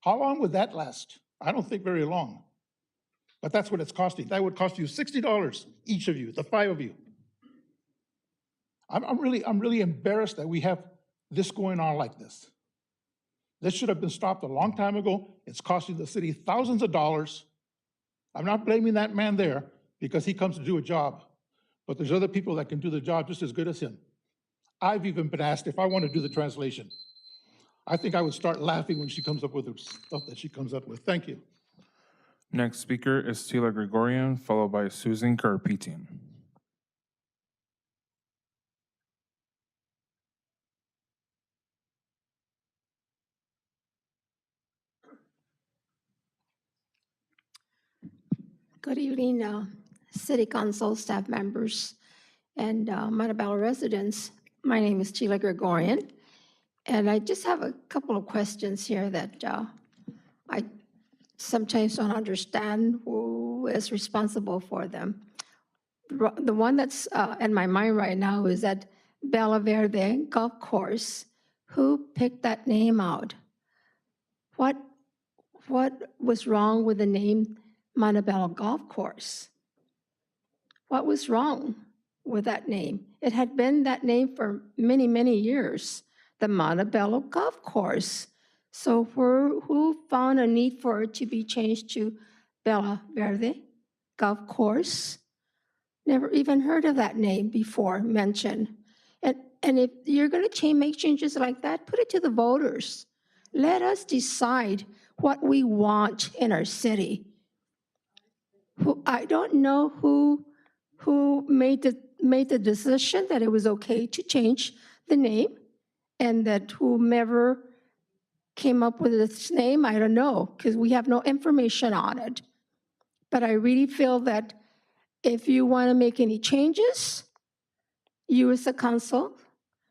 Speaker 14: How long would that last? I don't think very long. But that's what it's costing. That would cost you $60, each of you, the 5 of you. I'm really embarrassed that we have this going on like this. This should have been stopped a long time ago. It's costing the city thousands of dollars. I'm not blaming that man there because he comes to do a job, but there's other people that can do the job just as good as him. I've even been asked if I want to do the translation. I think I would start laughing when she comes up with the stuff that she comes up with. Thank you.
Speaker 2: Next speaker is Tila Gregorian, followed by Susan Karapetian.
Speaker 15: Good evening, City Council staff members and Montebello residents. My name is Sheila Gregorian, and I just have a couple of questions here that I sometimes don't understand who is responsible for them. The one that's in my mind right now is that Bella Verde Golf Course. Who picked that name out? What was wrong with the name Montebello Golf Course? What was wrong with that name? It had been that name for many, many years, the Montebello Golf Course. So who found a need for it to be changed to Bella Verde Golf Course? Never even heard of that name before mentioned. And if you're going to make changes like that, put it to the voters. Let us decide what we want in our city. I don't know who made the decision that it was okay to change the name, and that whomever came up with this name, I don't know, because we have no information on it. But I really feel that if you want to make any changes, you as a council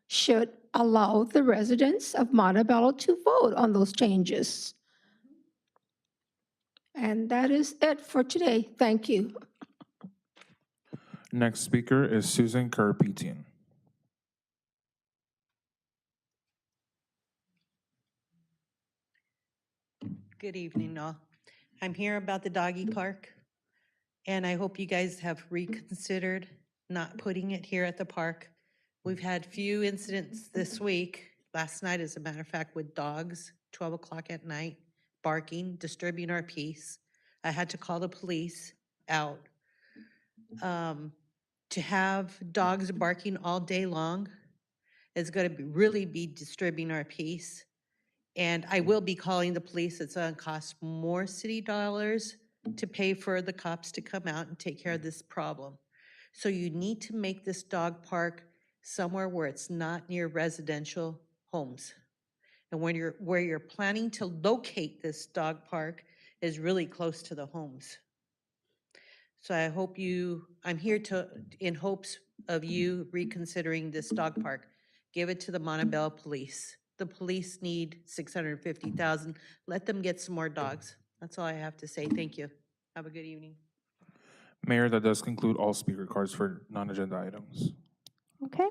Speaker 15: should allow the residents of Montebello to vote on those changes. And that is it for today. Thank you.
Speaker 2: Next speaker is Susan Karapetian.
Speaker 16: Good evening, all. I'm here about the doggy park, and I hope you guys have reconsidered not putting it here at the park. We've had few incidents this week, last night as a matter of fact, with dogs, 12 o'clock at night, barking, disturbing our peace. I had to call the police out. To have dogs barking all day long is going to really be disturbing our peace. And I will be calling the police. It's going to cost more city dollars to pay for the cops to come out and take care of this problem. So you need to make this dog park somewhere where it's not near residential homes. And where you're planning to locate this dog park is really close to the homes. So I'm here in hopes of you reconsidering this dog park. Give it to the Montebello Police. The police need 650,000. Let them get some more dogs. That's all I have to say. Thank you. Have a good evening.
Speaker 2: Mayor, that does conclude all speaker cards for non-agenda items.
Speaker 1: Okay.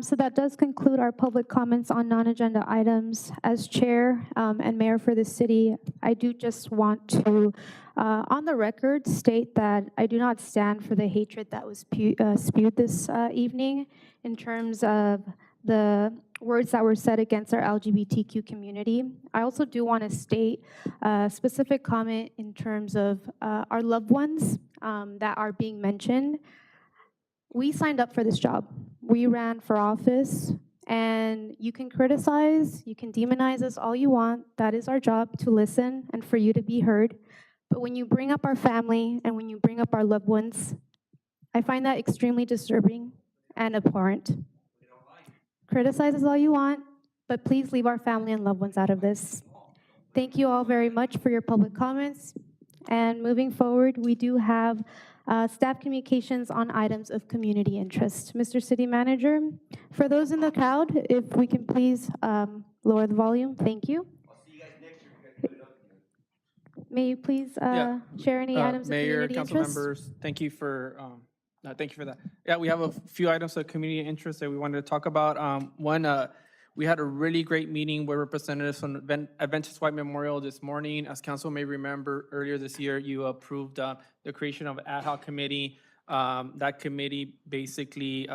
Speaker 1: So that does conclude our public comments on non-agenda items. As chair and mayor for the city, I do just want to, on the record, state that I do not stand for the hatred that was spewed this evening in terms of the words that were said against our LGBTQ community. I also do want to state a specific comment in terms of our loved ones that are being mentioned. We signed up for this job. We ran for office, and you can criticize, you can demonize us all you want. That is our job, to listen and for you to be heard. But when you bring up our family and when you bring up our loved ones, I find that extremely disturbing and abhorrent. Criticize us all you want, but please leave our family and loved ones out of this. Thank you all very much for your public comments. And moving forward, we do have staff communications on items of community interest. Mr. City Manager, for those in the crowd, if we can please lower the volume, thank you. May you please share any items
Speaker 4: Mayor,
Speaker 1: of community
Speaker 4: council
Speaker 1: interest?
Speaker 4: members, thank you for that. Yeah, we have a few items of community interest that we wanted to talk about. One, we had a really great meeting with representatives from Adventist White Memorial this morning. As council may remember, earlier this year, you approved the creation of an ad hoc committee. That committee basically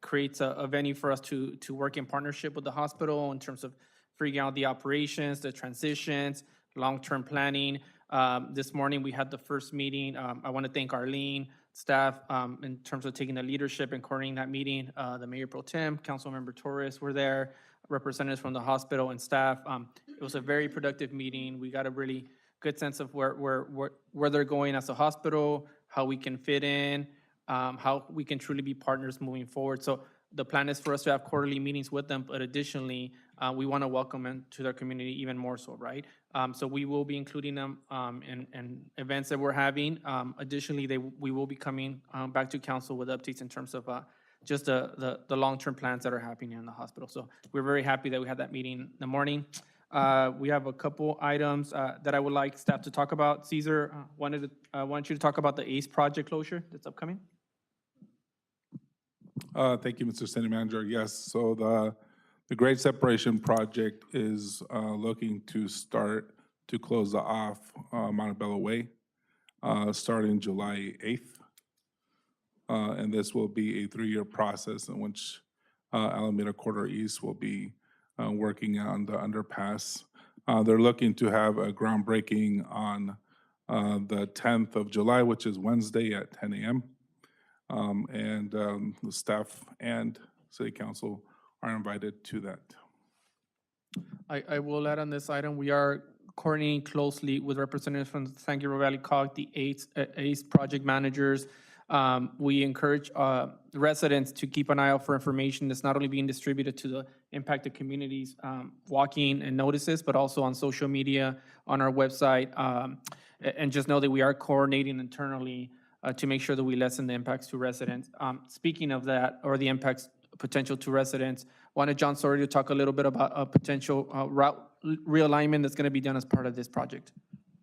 Speaker 4: creates a venue for us to work in partnership with the hospital in terms of figuring out the operations, the transitions, long-term planning. This morning, we had the first meeting. I want to thank Arlene, staff, in terms of taking the leadership and coordinating that meeting. The Mayor Pro Tem, Councilmember Torres were there, representatives from the hospital and staff. It was a very productive meeting. We got a really good sense of where they're going as a hospital, how we can fit in, how we can truly be partners moving forward. So the plan is for us to have quarterly meetings with them, but additionally, we want to welcome them to their community even more so, right? So we will be including them in events that we're having. Additionally, we will be coming back to council with updates in terms of just the long-term plans that are happening in the hospital. So we're very happy that we had that meeting in the morning. We have a couple items that I would like staff to talk about. Caesar, I want you to talk about the ACE project closure that's upcoming.
Speaker 17: Thank you, Mr. City Manager. Yes, so the grade separation project is looking to start to close off Montebello Way starting July 8th. And this will be a 3-year process in which Alameda Corridor East will be working on the underpass. They're looking to have a groundbreaking on the 10th of July, which is Wednesday at 10 a.m. The staff and City Council are invited to that.
Speaker 4: I will add on this item, we are coordinating closely with representatives from San Gabriel Valley COG, the ACE project managers. We encourage residents to keep an eye out for information that's not only being distributed to the impacted communities, walking and notices, but also on social media, on our website. And just know that we are coordinating internally to make sure that we lessen the impacts to residents. Speaking of that, or the impacts potential to residents, wanted John Sorry to talk a little bit about a potential route realignment that's going to be done as part of this project.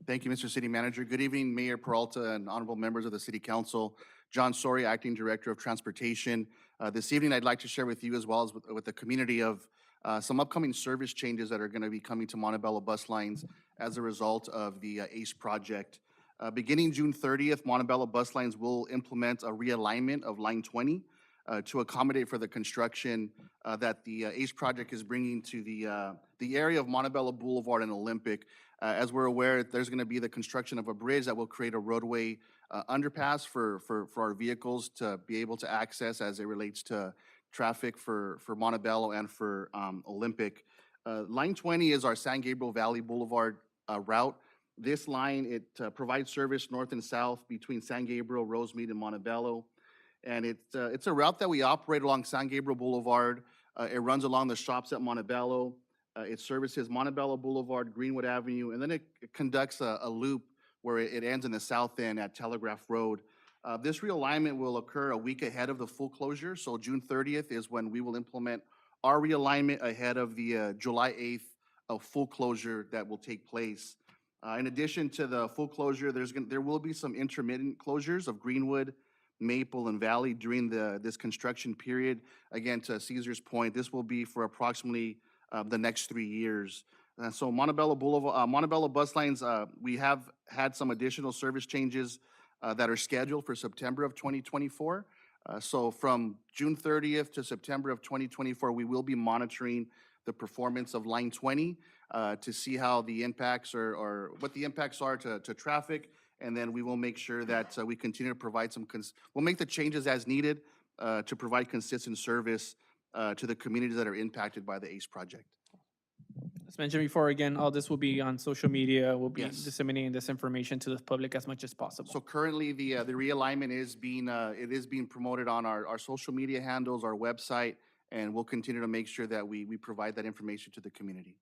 Speaker 18: Thank you, Mr. City Manager. Good evening, Mayor Peralta and honorable members of the City Council. John Sorry, Acting Director of Transportation. This evening, I'd like to share with you as well as with the community of some upcoming service changes that are going to be coming to Montebello bus lines as a result of the ACE project. Beginning June 30th, Montebello bus lines will implement a realignment of Line 20 to accommodate for the construction that the ACE project is bringing to the area of Montebello Boulevard and Olympic. As we're aware, there's going to be the construction of a bridge that will create a roadway underpass for our vehicles to be able to access as it relates to traffic for Montebello and for Olympic. Line 20 is our San Gabriel Valley Boulevard route. This line, it provides service north and south between San Gabriel, Rosemead, and Montebello. And it's a route that we operate along San Gabriel Boulevard. It runs along the shops at Montebello. It services Montebello Boulevard, Greenwood Avenue, and then it conducts a loop where it ends in the south end at Telegraph Road. This realignment will occur a week ahead of the full closure, so June 30th is when we will implement our realignment ahead of the July 8th full closure that will take place. In addition to the full closure, there will be some intermittent closures of Greenwood, Maple, and Valley during this construction period. Again, to Caesar's point, this will be for approximately the next 3 years. So Montebello Boulevard, Montebello bus lines, we have had some additional service changes that are scheduled for September of 2024. So from June 30th to September of 2024, we will be monitoring the performance of Line 20 to see how the impacts or what the impacts are to traffic. And then we will make sure that we continue to provide we'll make the changes as needed to provide consistent service to the communities that are impacted by the ACE project.
Speaker 4: As mentioned before, again, all this will be on social media. We'll be
Speaker 18: Yes.
Speaker 4: disseminating this information to the public as much as possible.
Speaker 18: So currently, the realignment is being promoted on our social media handles, our website, and we'll continue to make sure that we provide that information to the community.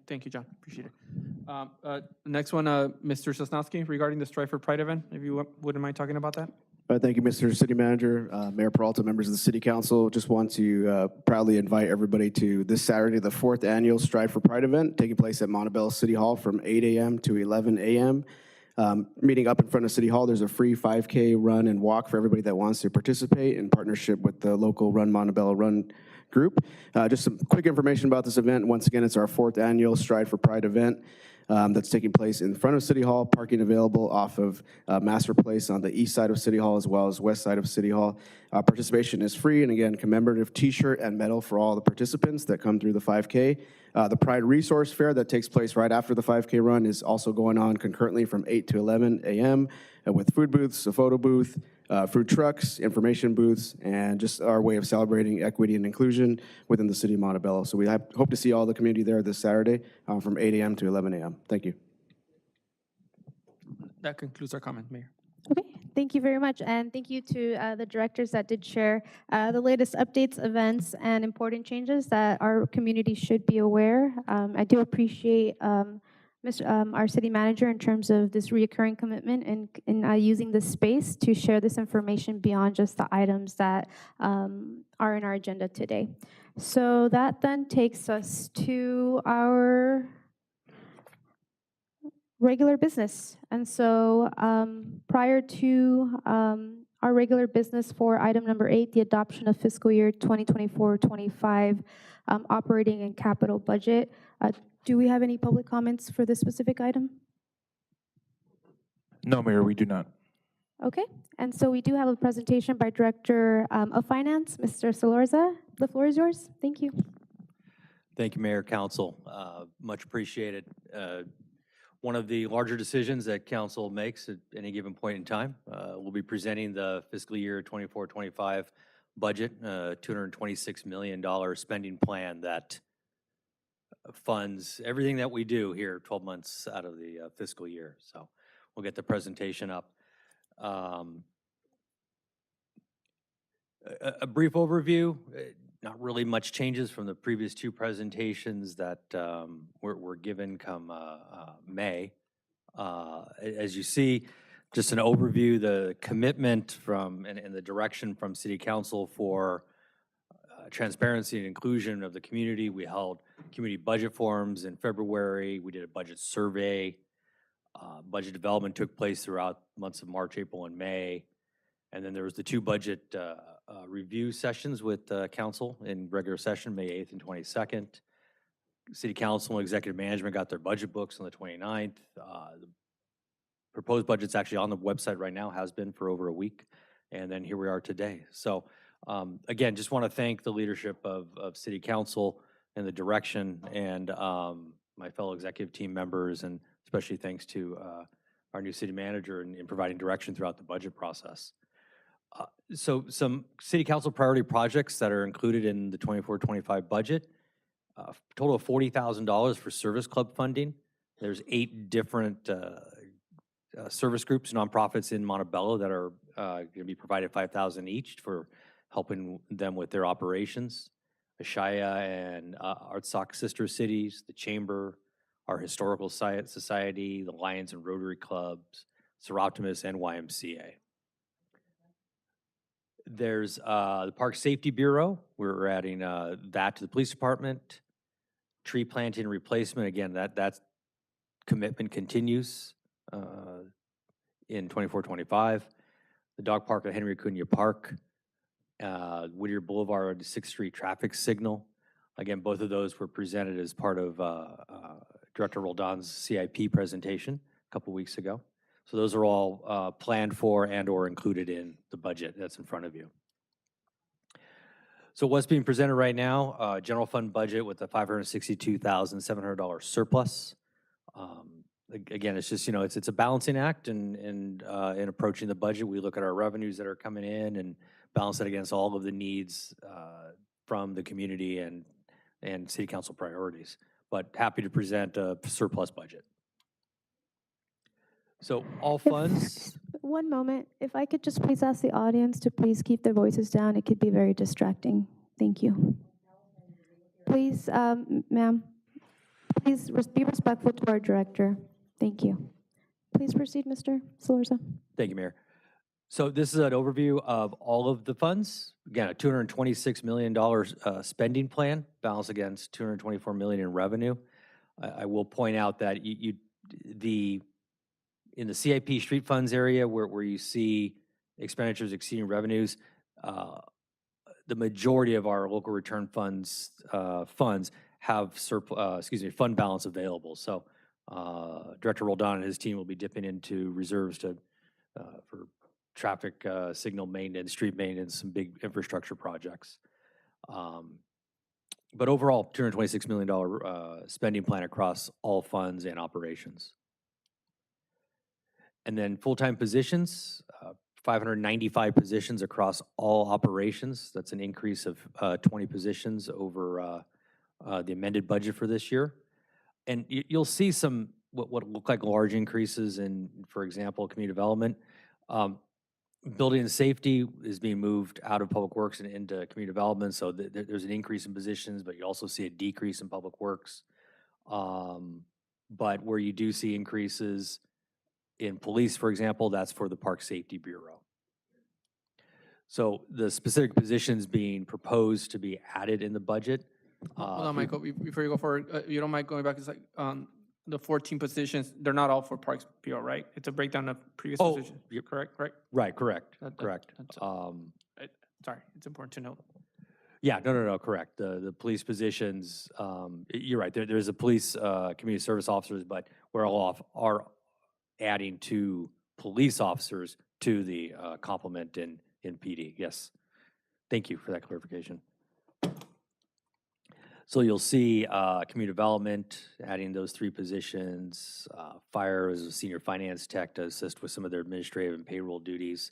Speaker 4: Thank you, John. Appreciate it. Next one, Mr. Sosnowski, regarding the Strive for Pride event, if you wouldn't mind talking about that.
Speaker 19: Thank you, Mr. City Manager, Mayor Peralta, members of the City Council. Just want to proudly invite everybody to this Saturday, the 4th annual Strive for Pride event, taking place at Montebello City Hall from 8 a.m. to 11 a.m. Meeting up in front of City Hall, there's a free 5K run and walk for everybody that wants to participate in partnership with the local Run Montebello Run group. Just some quick information about this event. Once again, it's our 4th annual Stride for Pride event. That's taking place in front of City Hall, parking available off of Master Place on the east side of City Hall as well as west side of City Hall. Participation is free, and again, commemorative t-shirt and medal for all the participants that come through the 5K. The Pride Resource Fair that takes place right after the 5K run is also going on concurrently from 8 to 11 a.m. With food booths, a photo booth, food trucks, information booths, and just our way of celebrating equity and inclusion within the city of Montebello. So we hope to see all the community there this Saturday from 8 a.m. to 11 a.m. Thank you.
Speaker 4: That concludes our comment, Mayor.
Speaker 1: Okay, thank you very much. And thank you to the directors that did share the latest updates, events, and important changes that our community should be aware. I do appreciate our city manager in terms of this reoccurring commitment in using this space to share this information beyond just the items that are in our agenda today. So that then takes us to our regular business. And so prior to our regular business for item number 8, the adoption of fiscal year 2024-25 operating and capital budget, do we have any public comments for this specific item?
Speaker 2: No, Mayor, we do not.
Speaker 1: Okay, and so we do have a presentation by Director of Finance, Mr. Salorza. The floor is yours. Thank you.
Speaker 20: Thank you, Mayor, Council. Much appreciated. One of the larger decisions that Council makes at any given point in time, we'll be presenting the fiscal year 24-25 budget, $226 million spending plan that funds everything that we do here 12 months out of the fiscal year. So we'll get the presentation up. A brief overview, not really much changes from the previous two presentations that were given come May. As you see, just an overview, the commitment from and the direction from City Council for transparency and inclusion of the community. We held community budget forums in February. We did a budget survey. Budget development took place throughout months of March, April, and May. And then there was the two budget review sessions with council in regular session, May 8th and 22nd. City Council and Executive Management got their budget books on the 29th. The proposed budget's actually on the website right now, has been for over a week. And then here we are today. So again, just want to thank the leadership of City Council and the direction and my fellow executive team members, and especially thanks to our new city manager in providing direction throughout the budget process. So some City Council priority projects that are included in the 24-25 budget, total of $40,000 for service club funding. There's 8 different service groups, nonprofits in Montebello that are going to be provided $5,000 each for helping them with their operations. Ashaya and Artsakh Sister Cities, the Chamber, our Historical Society, the Lions and Rotary Clubs, Seroptimus, and YMCA. There's the Park Safety Bureau. We're adding that to the police department. Tree planting and replacement, again, that commitment continues in 24-25. The dog park at Henry Acuna Park, Whittier Boulevard, 6th Street traffic signal. Again, both of those were presented as part of Director Roldan's CIP presentation a couple weeks ago. So those are all planned for and or included in the budget that's in front of you. So what's being presented right now, general fund budget with a $562,700 surplus. Again, it's just, it's a balancing act, and in approaching the budget, we look at our revenues that are coming in and balance that against all of the needs from the community and city council priorities. But happy to present a surplus budget. So all funds.
Speaker 1: One moment, if I could just please ask the audience to please keep their voices down. It could be very distracting. Thank you. Please, ma'am, please be respectful to our director. Thank you. Please proceed, Mr. Salorza.
Speaker 20: Thank you, Mayor. So this is an overview of all of the funds. Again, a $226 million spending plan, balanced against $224 million in revenue. I will point out that in the CIP street funds area where you see expenditures exceeding revenues, the majority of our local return funds have fund balance available. So Director Roldan and his team will be dipping into reserves for traffic signal maintenance, street maintenance, some big infrastructure projects. But overall, $226 million spending plan across all funds and operations. And then full-time positions, 595 positions across all operations. That's an increase of 20 positions over the amended budget for this year. And you'll see some what look like large increases in, for example, community development. Building and safety is being moved out of public works and into community development. So there's an increase in positions, but you also see a decrease in public works. But where you do see increases in police, for example, that's for the Park Safety Bureau. So the specific positions being proposed to be added in the budget.
Speaker 4: Hold on, Michael, before you go forward, you don't mind going back, it's like the 14 positions, they're not all for Parks Bureau, right? It's a breakdown of previous positions, correct, right?
Speaker 20: Right, correct, correct.
Speaker 4: Sorry, it's important to note.
Speaker 20: Yeah, no, correct. The police positions, you're right, there's a police community service officers, but we're all are adding 2 police officers to the complement in PD, yes. Thank you for that clarification. So you'll see community development, adding those 3 positions, fire as a senior finance tech to assist with some of their administrative and payroll duties,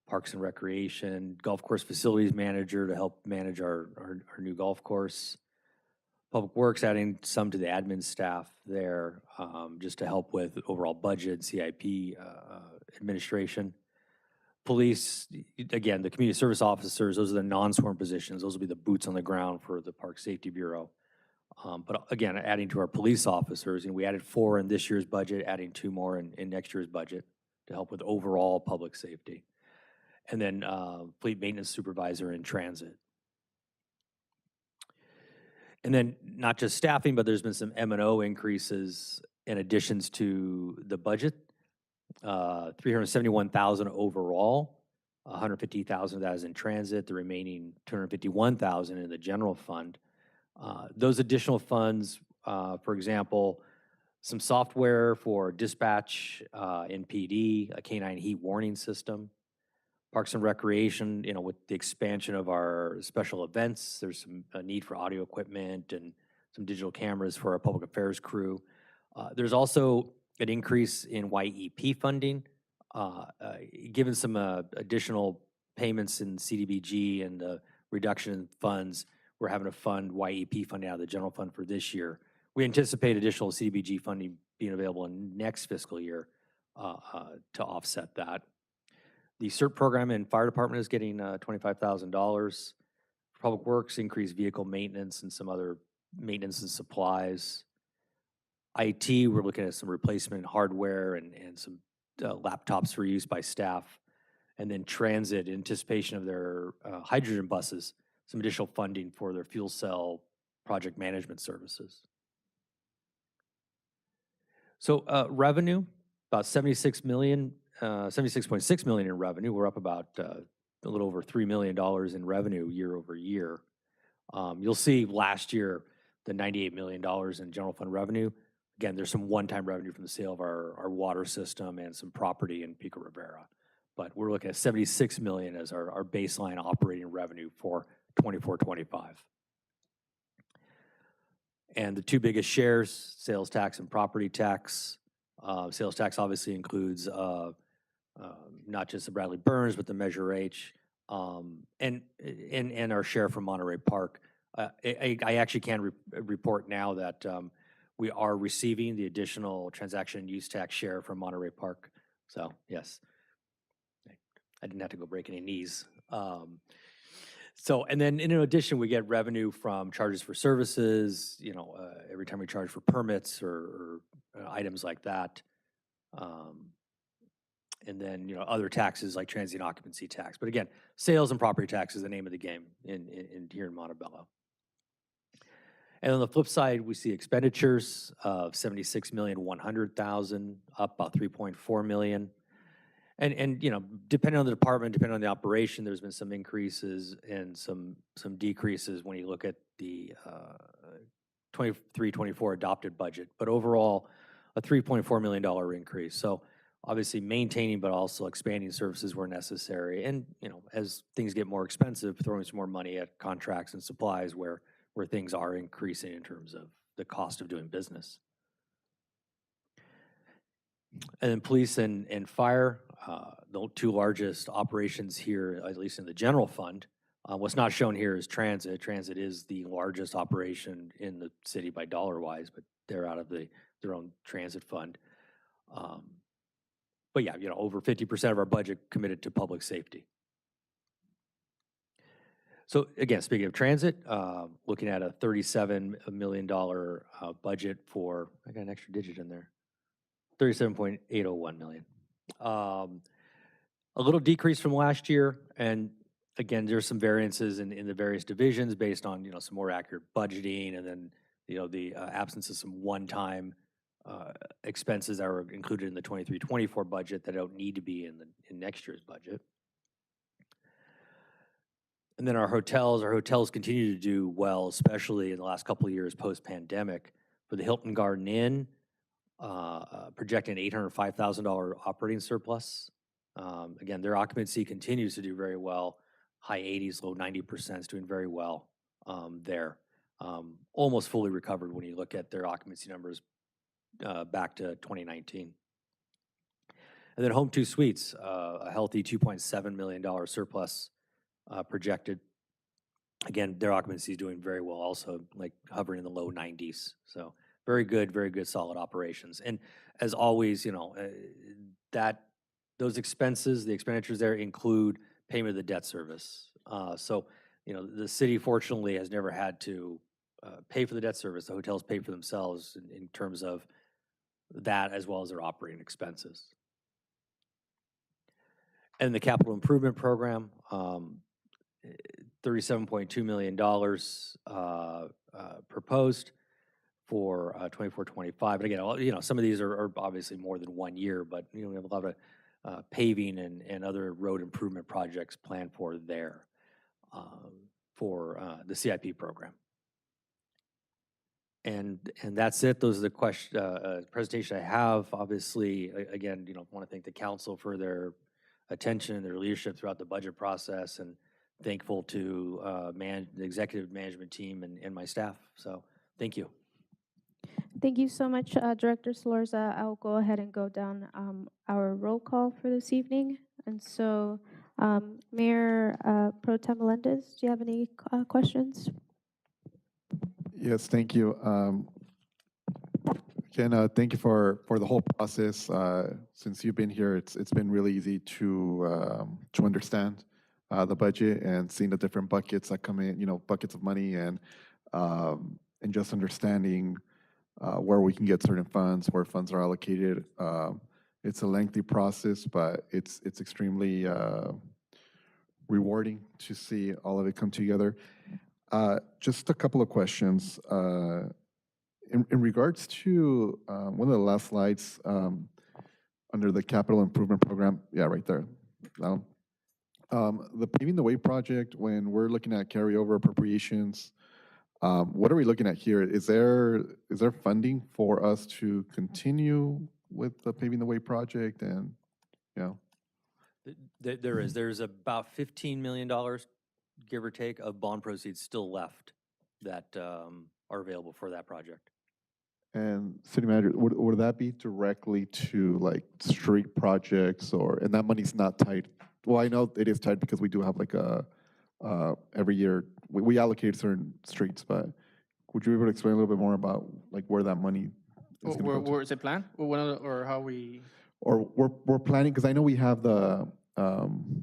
Speaker 20: parks and recreation, golf course facilities manager to help manage our new golf course, public works adding some to the admin staff there just to help with overall budget, CIP administration. Police, again, the community service officers, those are the non-sworn positions. Those will be the boots on the ground for the Park Safety Bureau. But again, adding to our police officers, and we added 4 in this year's budget, adding 2 more in next year's budget to help with overall public safety. And then fleet maintenance supervisor in transit. And then not just staffing, but there's been some M&O increases in additions to the budget. 371,000 overall, 150,000 of that is in transit, the remaining 251,000 in the general fund. Those additional funds, for example, some software for dispatch in PD, a canine heat warning system, Parks and Recreation, with the expansion of our special events, there's a need for audio equipment and some digital cameras for our public affairs crew. There's also an increase in YEP funding, given some additional payments in CDBG and the reduction in funds, we're having to fund YEP funding out of the general fund for this year. We anticipate additional CDBG funding being available in next fiscal year to offset that. The CERT program in fire department is getting $25,000. Public Works, increased vehicle maintenance and some other maintenance and supplies. IT, we're looking at some replacement hardware and some laptops for use by staff. And then transit, in anticipation of their hydrogen buses, some additional funding for their fuel cell project management services. So revenue, about 76 million, 76.6 million in revenue. We're up about a little over $3 million in revenue year over year. You'll see last year the $98 million in general fund revenue. Again, there's some one-time revenue from the sale of our water system and some property in Pico Rivera. But we're looking at 76 million as our baseline operating revenue for 24-25. And the two biggest shares, sales tax and property tax. Sales tax obviously includes not just the Bradley Burns, but the Measure H, and our share from Monterey Park. I actually can report now that we are receiving the additional transaction and use tax share from Monterey Park. So yes, I didn't have to go break any knees. So, and then in addition, we get revenue from charges for services, you know, every time we charge for permits or items like that. And then, you know, other taxes like transient occupancy tax. But again, sales and property tax is the name of the game here in Montebello. And on the flip side, we see expenditures of $76,100,000, up about $3.4 million. And you know, depending on the department, depending on the operation, there's been some increases and some decreases when you look at the 23-24 adopted budget. But overall, a $3.4 million increase. So obviously maintaining, but also expanding services where necessary. And you know, as things get more expensive, throwing some more money at contracts and supplies where things are increasing in terms of the cost of doing business. And then police and fire, the two largest operations here, at least in the general fund. What's not shown here is transit. Transit is the largest operation in the city by dollar-wise, but they're out of their own transit fund. But yeah, you know, over 50% of our budget committed to public safety. So again, speaking of transit, looking at a $37 million budget for, I got an extra digit in there, 37.801 million. A little decrease from last year, and again, there's some variances in the various divisions based on, you know, some more accurate budgeting, and then, you know, the absence of some one-time expenses that were included in the 23-24 budget that don't need to be in next year's budget. And then our hotels continue to do well, especially in the last couple of years post-pandemic. For the Hilton Garden Inn, projecting an $805,000 operating surplus. Again, their occupancy continues to do very well. High 80s, low 90% is doing very well there. Almost fully recovered when you look at their occupancy numbers back to 2019. And then Home 2 Suites, a healthy $2.7 million surplus projected. Again, their occupancy is doing very well also, like hovering in the low 90s. So very good, solid operations. And as always, you know, those expenses, the expenditures there include payment of the debt service. So, you know, the city fortunately has never had to pay for the debt service. The hotels pay for themselves in terms of that, as well as their operating expenses. And the capital improvement program, $37.2 million proposed for 24-25. But again, you know, some of these are obviously more than 1 year, but you know, we have a lot of paving and other road improvement projects planned for there for the CIP program. And that's it. Those are the presentation I have. Obviously, again, you know, want to thank the council for their attention and their leadership throughout the budget process, and thankful to the executive management team and my staff. So thank you.
Speaker 1: Thank you so much, Director Solorza. I'll go ahead and go down our roll call for this evening. And so, Mayor Pro Tem Melendez, do you have any questions?
Speaker 21: Yes, thank you. Jen, thank you for the whole process. Since you've been here, it's been really easy to understand the budget and seeing the different buckets that come in, you know, buckets of money, and just understanding where we can get certain funds, where funds are allocated, It's a lengthy process, but it's extremely rewarding to see all of it come together. Just a couple of questions. In regards to one of the last slides, under the capital improvement program, yeah, right there. That one. The paving the way project, when we're looking at carryover appropriations, what are we looking at here? Is there funding for us to continue with the paving the way project? And
Speaker 20: There's about $15 million, give or take, of bond proceeds still left that are available for that project.
Speaker 21: And city manager, would that be directly to like street projects, or, and that money's not tied? Well, I know it is tied because we do have like a, every year, we allocate certain streets, but would you be able to explain a little bit more about like where that money is going to go to?
Speaker 4: Where is it planned? Or how we?
Speaker 21: Or we're planning, because I know we have the,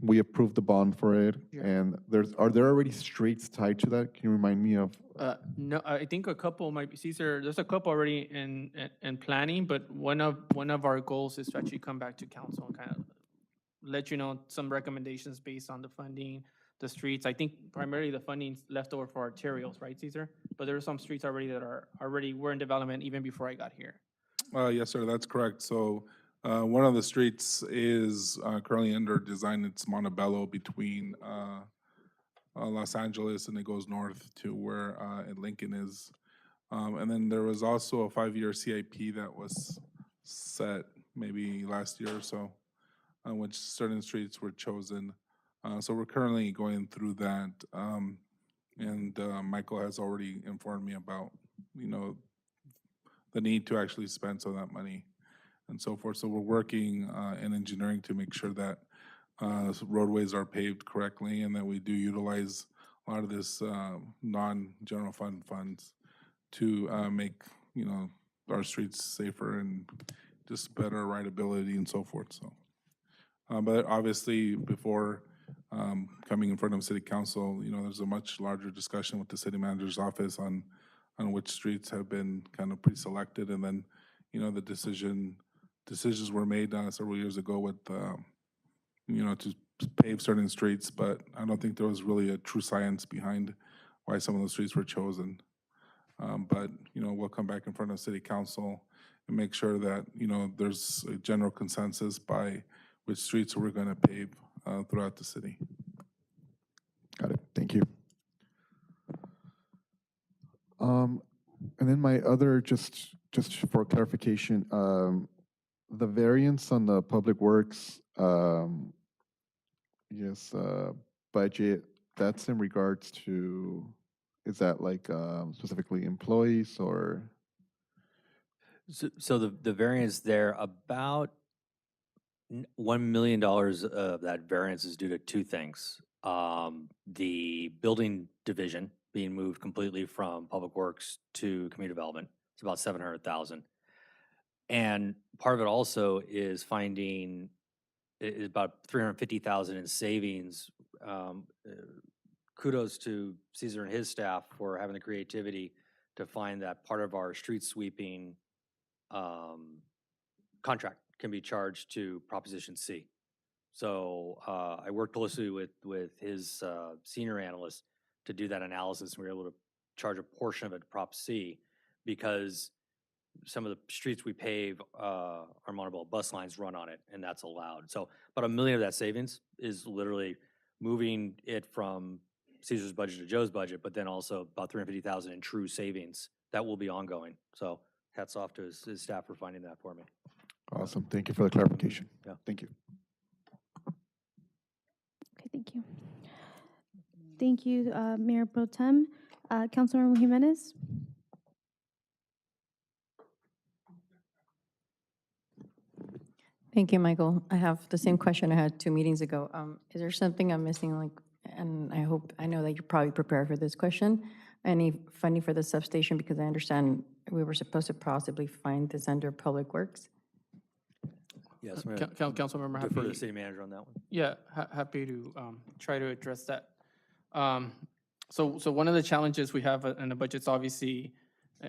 Speaker 21: we approved the bond for it, and are there already streets tied to that? Can you remind me of?
Speaker 4: No, I think a couple might be, Caesar, there's a couple already in planning, but one of our goals is to actually come back to council and kind of let you know some recommendations based on the funding, the streets. I think primarily the funding's left over for arterials, right, Caesar? But there are some streets already that were in development even before I got here.
Speaker 17: Yes, sir, that's correct. So one of the streets is currently under design. It's Montebello between Los Angeles, and it goes north to where Lincoln is. And then there was also a 5-year CIP that was set maybe last year or so, which certain streets were chosen. So we're currently going through that. And Michael has already informed me about, the need to actually spend some of that money and so forth. So we're working in engineering to make sure that roadways are paved correctly, and that we do utilize a lot of this non-general fund funds to make our streets safer and just better rideability and so forth. So, but obviously before coming in front of City Council, there's a much larger discussion with the City Manager's office on which streets have been kind of pre-selected, and then the decisions were made several years ago with to pave certain streets, but I don't think there was really a true science behind why some of those streets were chosen. But we'll come back in front of City Council and make sure that there's a general consensus by which streets we're going to pave throughout the city.
Speaker 21: Got it. Thank you. And then my other, just for clarification, the variance on the public works, budget, that's in regards to, is that like specifically employees or?
Speaker 20: So the variance there, about $1 million of that variance is due to two things. The building division being moved completely from Public Works to Community Development. It's about $700,000. And part of it also is finding is about $350,000 in savings. Kudos to Caesar and his staff for having the creativity to find that part of our street sweeping contract can be charged to Proposition C. So I worked closely with his senior analyst to do that analysis, and we were able to charge a portion of it to Prop C, because some of the streets we pave, our Montebello bus lines run on it, and that's allowed. So about $1 million of that savings is literally moving it from Caesar's budget to Joe's budget, but then also about $350,000 in true savings that will be ongoing. So hats off to his staff for finding that for me.
Speaker 21: Awesome. Thank you for the clarification.
Speaker 20: Yeah.
Speaker 21: Thank you.
Speaker 1: Okay, thank you. Thank you, Mayor Pro Tem. Councilmember Jimenez?
Speaker 6: Thank you, Michael. I have the same question I had 2 meetings ago. Is there something I'm missing, and I know that you're probably prepared for this question, any funding for the substation? Because I understand we were supposed to possibly find this under Public Works.
Speaker 20: Yes,
Speaker 4: Councilmember,
Speaker 20: defer to the city manager on that one.
Speaker 4: Yeah, happy to try to address that. So one of the challenges we have in the budget's obviously,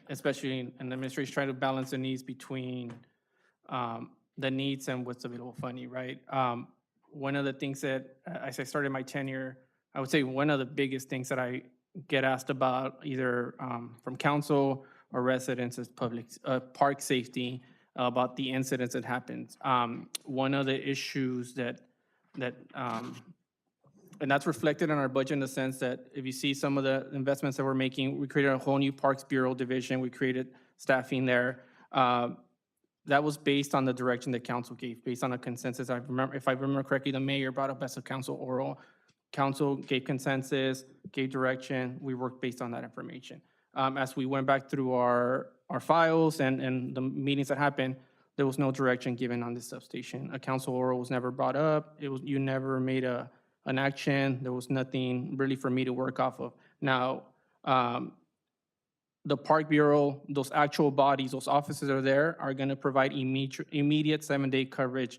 Speaker 4: especially in the administration, trying to balance the needs between the needs and what's available funding, right? One of the things that, as I started my tenure, I would say one of the biggest things that I get asked about, either from council or residents, is park safety, about the incidents that happens. One of the issues that and that's reflected in our budget in the sense that if you see some of the investments that we're making, we created a whole new Parks Bureau division. We created staffing there. That was based on the direction that council gave, based on a consensus. If I remember correctly, the mayor brought up as a council oral. Council gave consensus, gave direction. We worked based on that information. As we went back through our files and the meetings that happened, there was no direction given on this substation. A council oral was never brought up. You never made an action. There was nothing really for me to work off of. Now, the Park Bureau, those actual bodies, those offices are there, are going to provide immediate 7-day coverage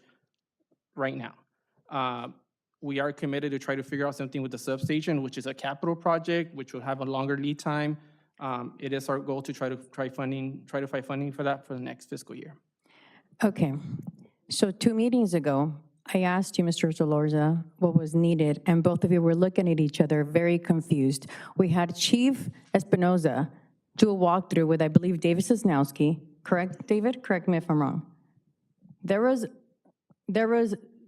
Speaker 4: right now. We are committed to try to figure out something with the substation, which is a capital project, which will have a longer lead time. It is our goal to try to find funding for that for the next fiscal year.
Speaker 6: Okay, so 2 meetings ago, I asked you, Mr. Zalorza, what was needed, and both of you were looking at each other very confused. We had Chief Espinoza do a walkthrough with, I believe, David Sosnowski, correct, David? Correct me if I'm wrong. There was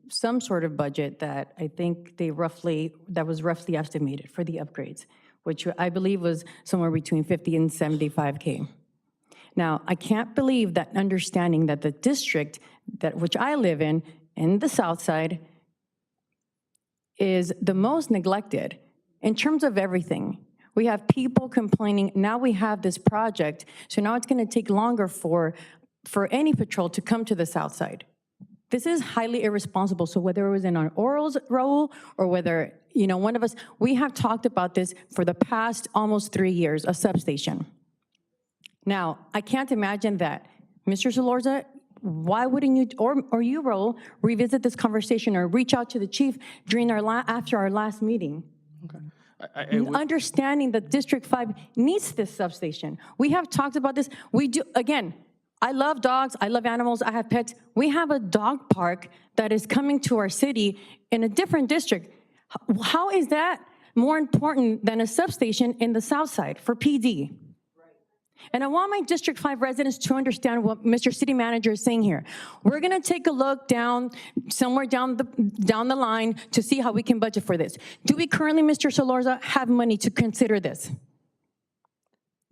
Speaker 6: some sort of budget that I think that was roughly estimated for the upgrades, which I believe was somewhere between 50 and 75K. Now, I can't believe that understanding that the district which I live in the South Side, is the most neglected in terms of everything. We have people complaining, now we have this project, so now it's gonna take longer for any patrol to come to the South Side. This is highly irresponsible, so whether it was in our orals role or whether, one of us, we have talked about this for the past almost 3 years, a substation. Now, I can't imagine that, Mr. Zalorza, why wouldn't you, or you, Raul, revisit this conversation or reach out to the chief during after our last meeting?
Speaker 4: Okay.
Speaker 6: Understanding that District 5 needs this substation. We have talked about this. We do, again, I love dogs, I love animals, I have pets. We have a dog park that is coming to our city in a different district. How is that more important than a substation in the South Side for PD? And I want my District 5 residents to understand what Mr. City Manager is saying here. We're gonna take a look somewhere down the line to see how we can budget for this. Do we currently, Mr. Zalorza, have money to consider this?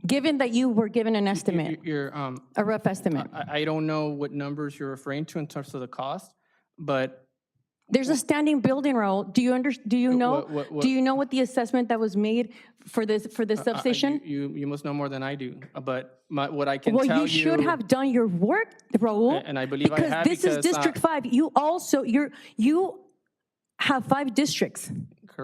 Speaker 6: Given that you were given an estimate, a rough estimate.
Speaker 4: I don't know what numbers you're referring to in terms of the cost, but
Speaker 6: there's a standing building role. Do you know what the assessment that was made for this substation?
Speaker 4: You must know more than I do. But what I can tell you.
Speaker 6: Well, you should have done your work, Raul.
Speaker 4: And I believe I have,
Speaker 6: because this is District 5. You have 5 districts.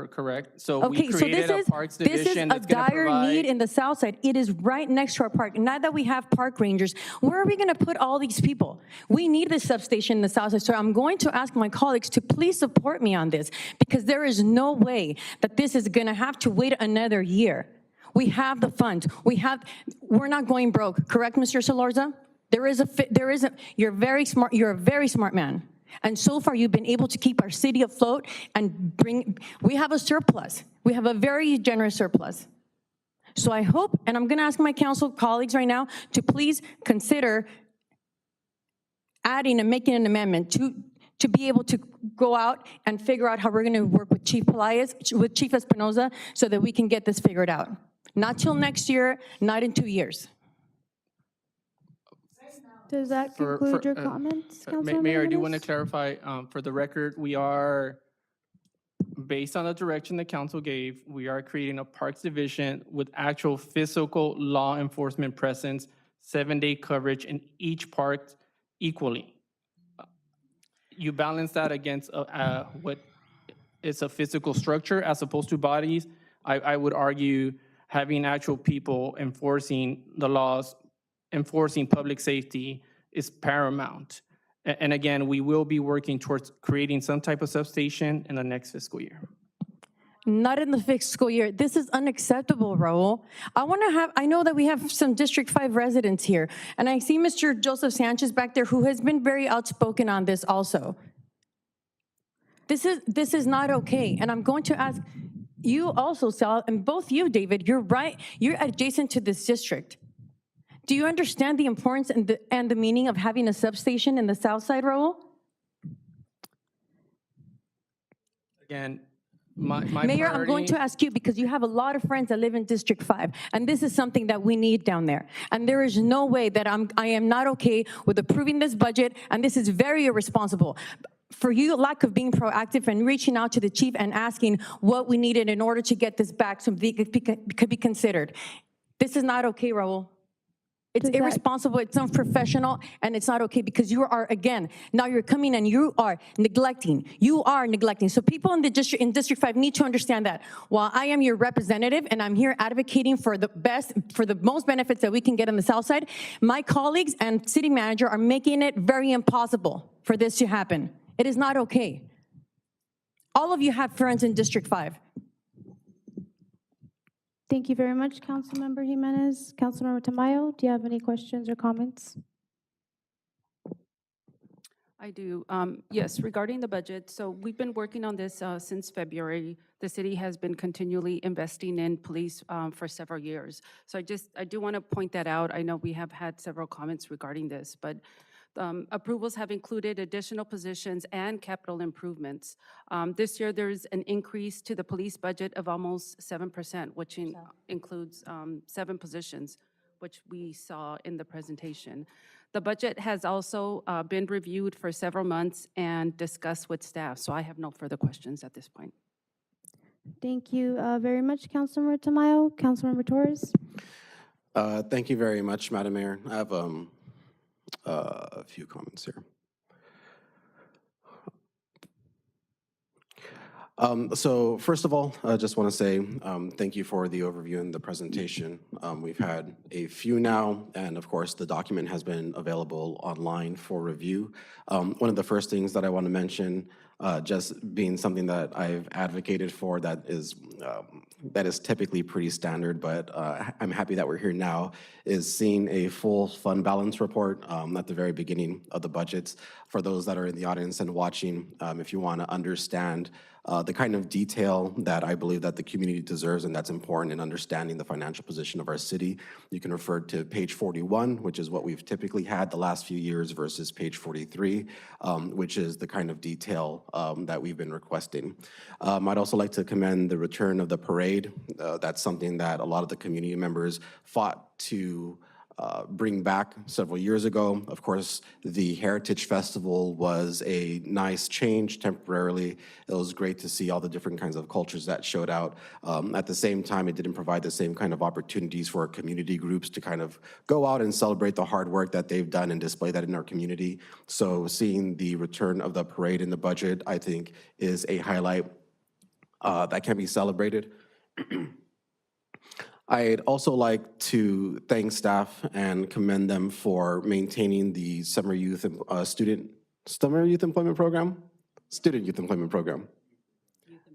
Speaker 4: Correct. So
Speaker 6: okay,
Speaker 4: we created a parks division
Speaker 6: this is a dire need in the South Side. It is right next to our park. Now that we have park rangers, where are we going to put all these people? We need this substation in the South Side. So I'm going to ask my colleagues to please support me on this, because there is no way that this is going to have to wait another year. We have the funds. We're not going broke. Correct, Mr. Zalorza? You're very smart. You're a very smart man. And so far, you've been able to keep our city afloat and we have a surplus. We have a very generous surplus. So I hope, and I'm gonna ask my council colleagues right now to please consider adding and making an amendment to be able to go out and figure out how we're gonna work with Chief Pelaez, with Chief Espinoza, so that we can get this figured out. Not till next year, not in 2 years.
Speaker 1: Does that conclude your comments, Councilmember
Speaker 4: Mayor, I do want to
Speaker 1: Jimenez?
Speaker 4: clarify, for the record, we are, based on the direction the council gave, we are creating a parks division with actual physical law enforcement presence, 7-day coverage in each park equally. You balance that against what is a physical structure as opposed to bodies. I would argue having actual people enforcing the laws, enforcing public safety is paramount. And again, we will be working towards creating some type of substation in the next fiscal year.
Speaker 6: Not in the fiscal year. This is unacceptable, Raul. I know that we have some District 5 residents here, and I see Mr. Joseph Sanchez back there who has been very outspoken on this also. This is not okay, and I'm going to ask you also, Sal, and both you, David, you're right. You're adjacent to this district. Do you understand the importance and the meaning of having a substation in the south side, Raul?
Speaker 4: Again, my
Speaker 6: Mayor, I'm going
Speaker 4: priority-
Speaker 6: to ask you because you have a lot of friends that live in District 5, and this is something that we need down there. And there is no way that I am not okay with approving this budget, and this is very irresponsible. For you, lack of being proactive and reaching out to the chief and asking what we needed in order to get this back so it could be considered. This is not okay, Raul. It's irresponsible, it's unprofessional, and it's not okay because you are, again, now you're coming and you are neglecting. You are neglecting. So people in District 5 need to understand that. While I am your representative and I'm here advocating for the most benefits that we can get on the south side, my colleagues and city manager are making it very impossible for this to happen. It is not okay. All of you have friends in District 5.
Speaker 1: Thank you very much, Councilmember Jimenez. Councilmember Tamayo, do you have any questions or comments?
Speaker 5: I do. Yes, regarding the budget, so we've been working on this since February. The city has been continually investing in police for several years. So I do want to point that out. I know we have had several comments regarding this, but approvals have included additional positions and capital improvements. This year, there's an increase to the police budget of almost 7%, which includes 7 positions, which we saw in the presentation. The budget has also been reviewed for several months and discussed with staff, so I have no further questions at this point.
Speaker 1: Thank you very much, Councilmember Tamayo. Councilmember Torres?
Speaker 22: Thank you very much, Madam Mayor. I have a few comments here. So first of all, I just want to say thank you for the overview and the presentation. We've had a few now, and of course, the document has been available online for review. One of the first things that I want to mention, just being something that I've advocated for that is typically pretty standard, but I'm happy that we're here now, is seeing a full fund balance report at the very beginning of the budgets. For those that are in the audience and watching, if you want to understand the kind of detail that I believe that the community deserves and that's important in understanding the financial position of our city, you can refer to page 41, which is what we've typically had the last few years, versus page 43, which is the kind of detail that we've been requesting. I'd also like to commend the return of the parade. That's something that a lot of the community members fought to bring back several years ago. Of course, the Heritage Festival was a nice change temporarily. It was great to see all the different kinds of cultures that showed out. At the same time, it didn't provide the same kind of opportunities for our community groups to kind of go out and celebrate the hard work that they've done and display that in our community. So seeing the return of the parade in the budget, I think, is a highlight that can be celebrated. I'd also like to thank staff and commend them for maintaining the Student Youth Employment Program.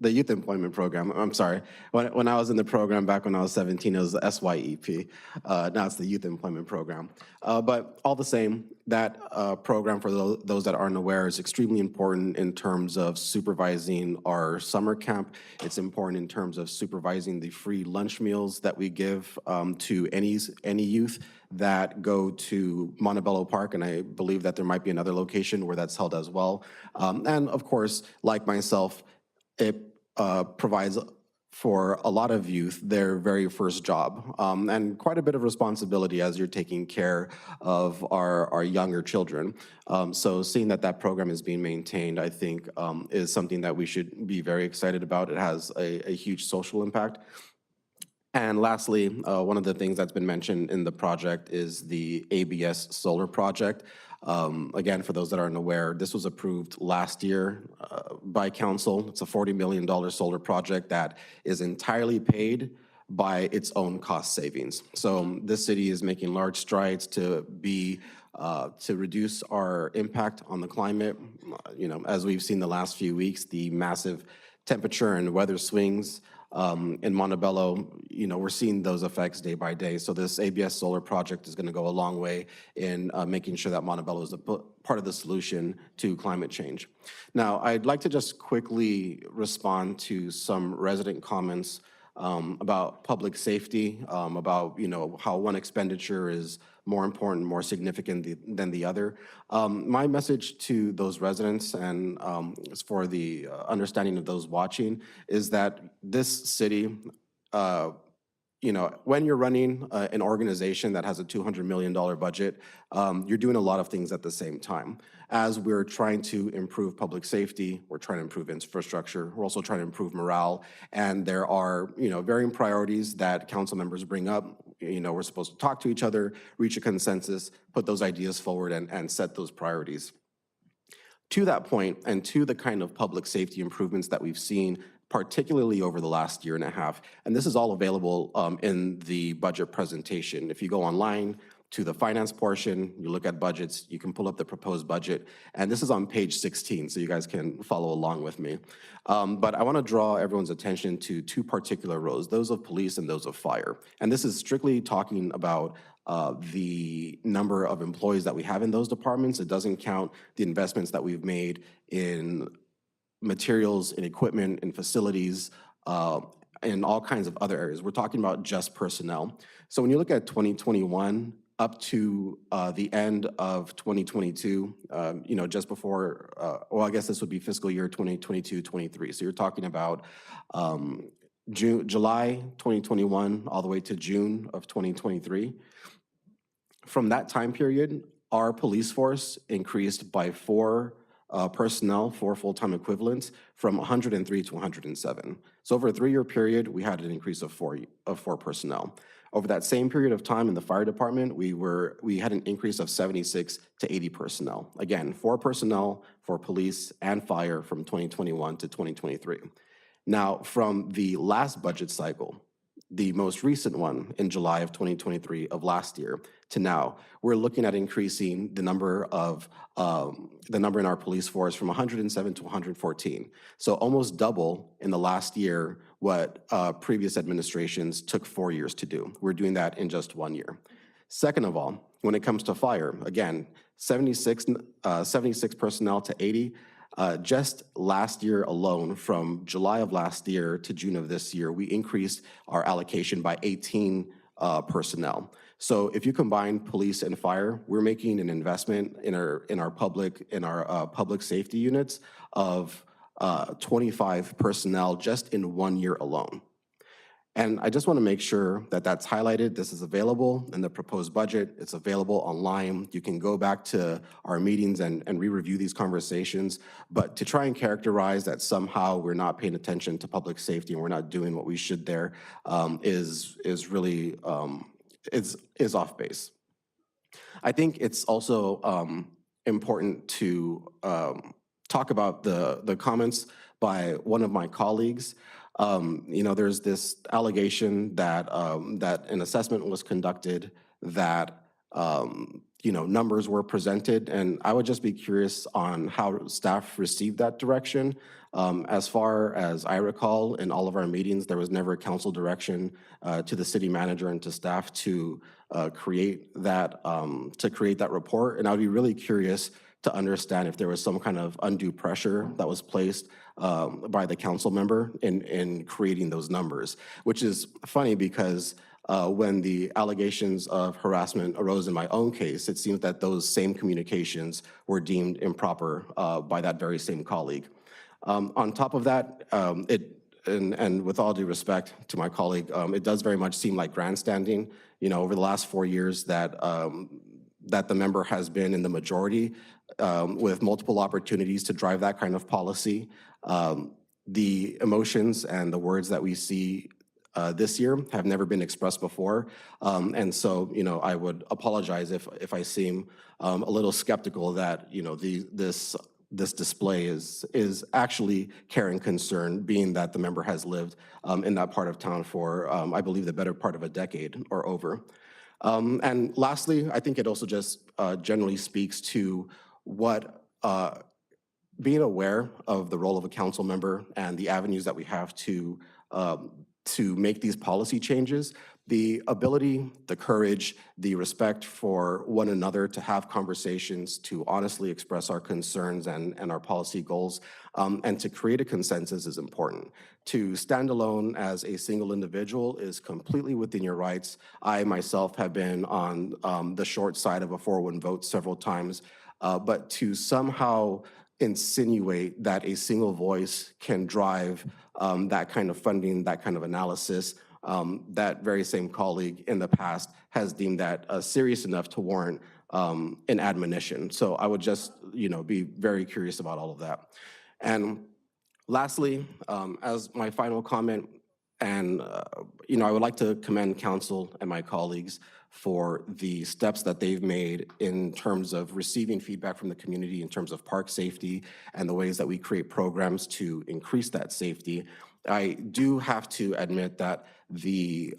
Speaker 22: The Youth Employment Program, I'm sorry. When I was in the program back when I was 17, it was the SYEP. Now it's the Youth Employment Program. But all the same, that program, for those that aren't aware, is extremely important in terms of supervising our summer camp. It's important in terms of supervising the free lunch meals that we give to any youth that go to Montebello Park, and I believe that there might be another location where that's held as well. And of course, like myself, it provides for a lot of youth their very first job, and quite a bit of responsibility as you're taking care of our younger children. So seeing that program is being maintained, I think, is something that we should be very excited about. It has a huge social impact. And lastly, one of the things that's been mentioned in the project is the ABS solar project. Again, for those that aren't aware, this was approved last year by council. It's a $40 million solar project that is entirely paid by its own cost savings. So this city is making large strides to reduce our impact on the climate. You know, as we've seen the last few weeks, the massive temperature and weather swings in Montebello, we're seeing those effects day by day. So this ABS solar project is going to go a long way in making sure that Montebello is a part of the solution to climate change. Now, I'd like to just quickly respond to some resident comments about public safety, about how one expenditure is more important, more significant than the other. My message to those residents and for the understanding of those watching is that this city, when you're running an organization that has a $200 million budget, you're doing a lot of things at the same time. As we're trying to improve public safety, we're trying to improve infrastructure, we're also trying to improve morale, and there are, varying priorities that council members bring up. We're supposed to talk to each other, reach a consensus, put those ideas forward, and set those priorities. To that point, and to the kind of public safety improvements that we've seen, particularly over the last year and a half, and this is all available in the budget presentation. If you go online to the finance portion, you look at budgets, you can pull up the proposed budget, and this is on page 16, so you guys can follow along with me. But I want to draw everyone's attention to two particular rows, those of police and those of fire. And this is strictly talking about the number of employees that we have in those departments. It doesn't count the investments that we've made in materials, in equipment, in facilities, and all kinds of other areas. We're talking about just personnel. So when you look at 2021 up to the end of 2022, just before, well, I guess this would be fiscal year 2022-23. So you're talking about July 2021 all the way to June of 2023. From that time period, our police force increased by 4 personnel, 4 full-time equivalents, from 103 to 107. So over a 3-year period, we had an increase of 4 personnel. Over that same period of time in the fire department, we had an increase of 76 to 80 personnel. Again, 4 personnel for police and fire from 2021 to 2023. Now, from the last budget cycle, the most recent one in July of 2023 of last year to now, we're looking at increasing the number in our police force from 107 to 114. So almost double in the last year what previous administrations took 4 years to do. We're doing that in just 1 year. Second of all, when it comes to fire, again, 76 personnel to 80. Just last year alone, from July of last year to June of this year, we increased our allocation by 18 personnel. So if you combine police and fire, we're making an investment in our public safety units of 25 personnel just in 1 year alone. And I just want to make sure that that's highlighted. This is available in the proposed budget. It's available online. You can go back to our meetings and re-review these conversations. But to try and characterize that somehow we're not paying attention to public safety and we're not doing what we should there is really is off base. I think it's also important to talk about the comments by one of my colleagues. There's this allegation that that an assessment was conducted, that numbers were presented, and I would just be curious on how staff received that direction. As far as I recall, in all of our meetings, there was never a council direction to the city manager and to staff to create that report, and I would be really curious to understand if there was some kind of undue pressure that was placed by the council member in creating those numbers, which is funny because when the allegations of harassment arose in my own case, it seems that those same communications were deemed improper by that very same colleague. On top of that, and with all due respect to my colleague, it does very much seem like grandstanding. Over the last 4 years that the member has been in the majority with multiple opportunities to drive that kind of policy. The emotions and the words that we see this year have never been expressed before. And so, I would apologize if I seem a little skeptical that, this display is actually care and concern, being that the member has lived in that part of town for, I believe, the better part of a decade or over. And lastly, I think it also just generally speaks to what being aware of the role of a council member and the avenues that we have to make these policy changes, the ability, the courage, the respect for one another to have conversations, to honestly express our concerns and our policy goals, and to create a consensus is important. To stand alone as a single individual is completely within your rights. I myself have been on the short side of a 4-1 vote several times, but to somehow insinuate that a single voice can drive that kind of funding, that kind of analysis, that very same colleague in the past has deemed that serious enough to warrant an admonition. So I would just, be very curious about all of that. And lastly, as my final comment, and, I would like to commend council and my colleagues for the steps that they've made in terms of receiving feedback from the community in terms of park safety and the ways that we create programs to increase that safety. I do have to admit that the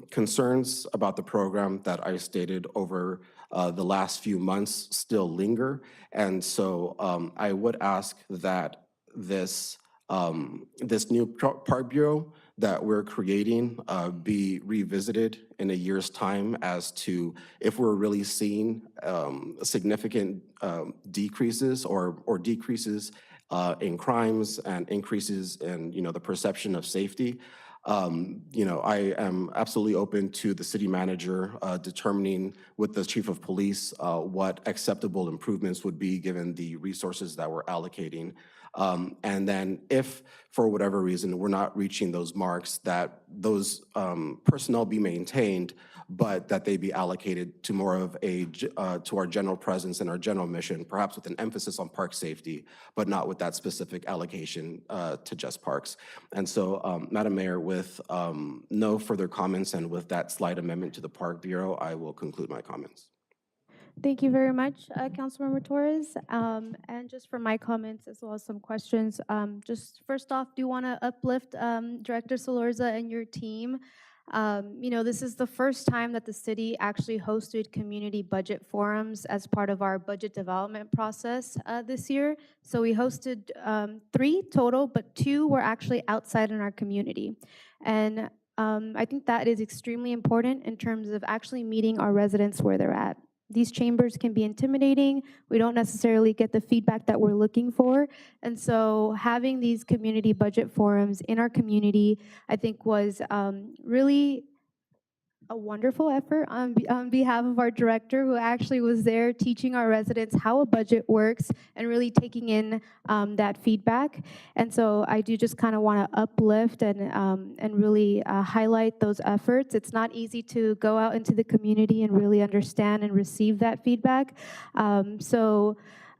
Speaker 22: concerns about the program that I stated over the last few months still linger. And so I would ask that this new park bureau that we're creating be revisited in a year's time as to if we're really seeing significant decreases or decreases in crimes and increases in the perception of safety. I am absolutely open to the city manager determining with the chief of police what acceptable improvements would be given the resources that we're allocating. And then if, for whatever reason, we're not reaching those marks, that those personnel be maintained, but that they be allocated to more of to our general presence and our general mission, perhaps with an emphasis on park safety, but not with that specific allocation to just parks. And so, Madam Mayor, with no further comments and with that slight amendment to the Park Bureau, I will conclude my comments.
Speaker 1: Thank you very much, Councilmember Torres. And just for my comments as well as some questions, just first off, do want to uplift Director Solorza and your team. This is the first time that the city actually hosted community budget forums as part of our budget development process this year. So we hosted 3 total, but 2 were actually outside in our community. And I think that is extremely important in terms of actually meeting our residents where they're at. These chambers can be intimidating. We don't necessarily get the feedback that we're looking for. And so having these community budget forums in our community, I think was really a wonderful effort on behalf of our director, who actually was there teaching our residents how a budget works and really taking in that feedback. And so I do just kind of want to uplift and really highlight those efforts. It's not easy to go out into the community and really understand and receive that feedback.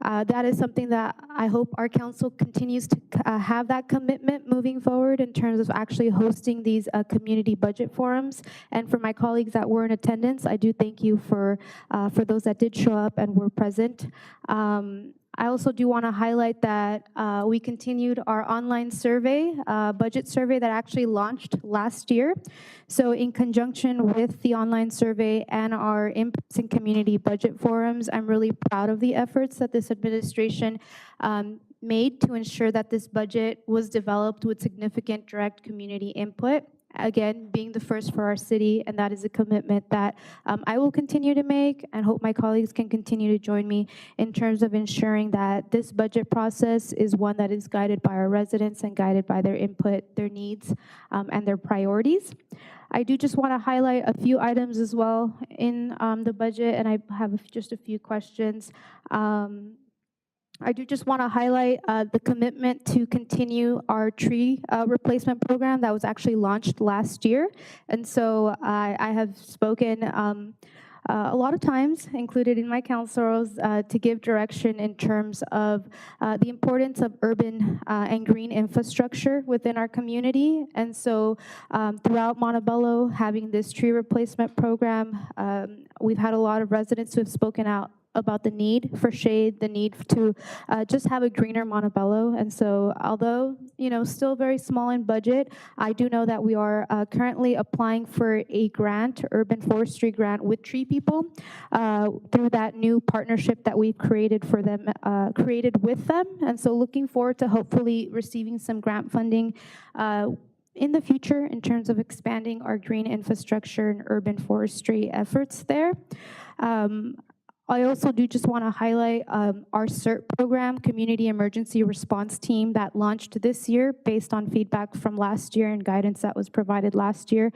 Speaker 1: That is something that I hope our council continues to have that commitment moving forward in terms of actually hosting these community budget forums. And for my colleagues that were in attendance, I do thank you for those that did show up and were present. I also do want to highlight that we continued our online survey, budget survey that actually launched last year. So in conjunction with the online survey and our in-person community budget forums, I'm really proud of the efforts that this administration made to ensure that this budget was developed with significant direct community input. Again, being the first for our city, and that is a commitment that I will continue to make and hope my colleagues can continue to join me in terms of ensuring that this budget process is one that is guided by our residents and guided by their input, their needs, and their priorities. I do just want to highlight a few items as well in the budget, and I have just a few questions. I do just want to highlight the commitment to continue our tree replacement program that was actually launched last year. And so I have spoken a lot of times, included in my councils, to give direction in terms of the importance of urban and green infrastructure within our community. And so throughout Montebello, having this tree replacement program, we've had a lot of residents who have spoken out about the need for shade, the need to just have a greener Montebello. And so although, still very small in budget, I do know that we are currently applying for a grant, urban forestry grant with Tree People through that new partnership that we've created for them, created with them. And so looking forward to hopefully receiving some grant funding in the future in terms of expanding our green infrastructure and urban forestry efforts there. I also do just want to highlight our CERT program, Community Emergency Response Team, that launched this year based on feedback from last year and guidance that was provided last year.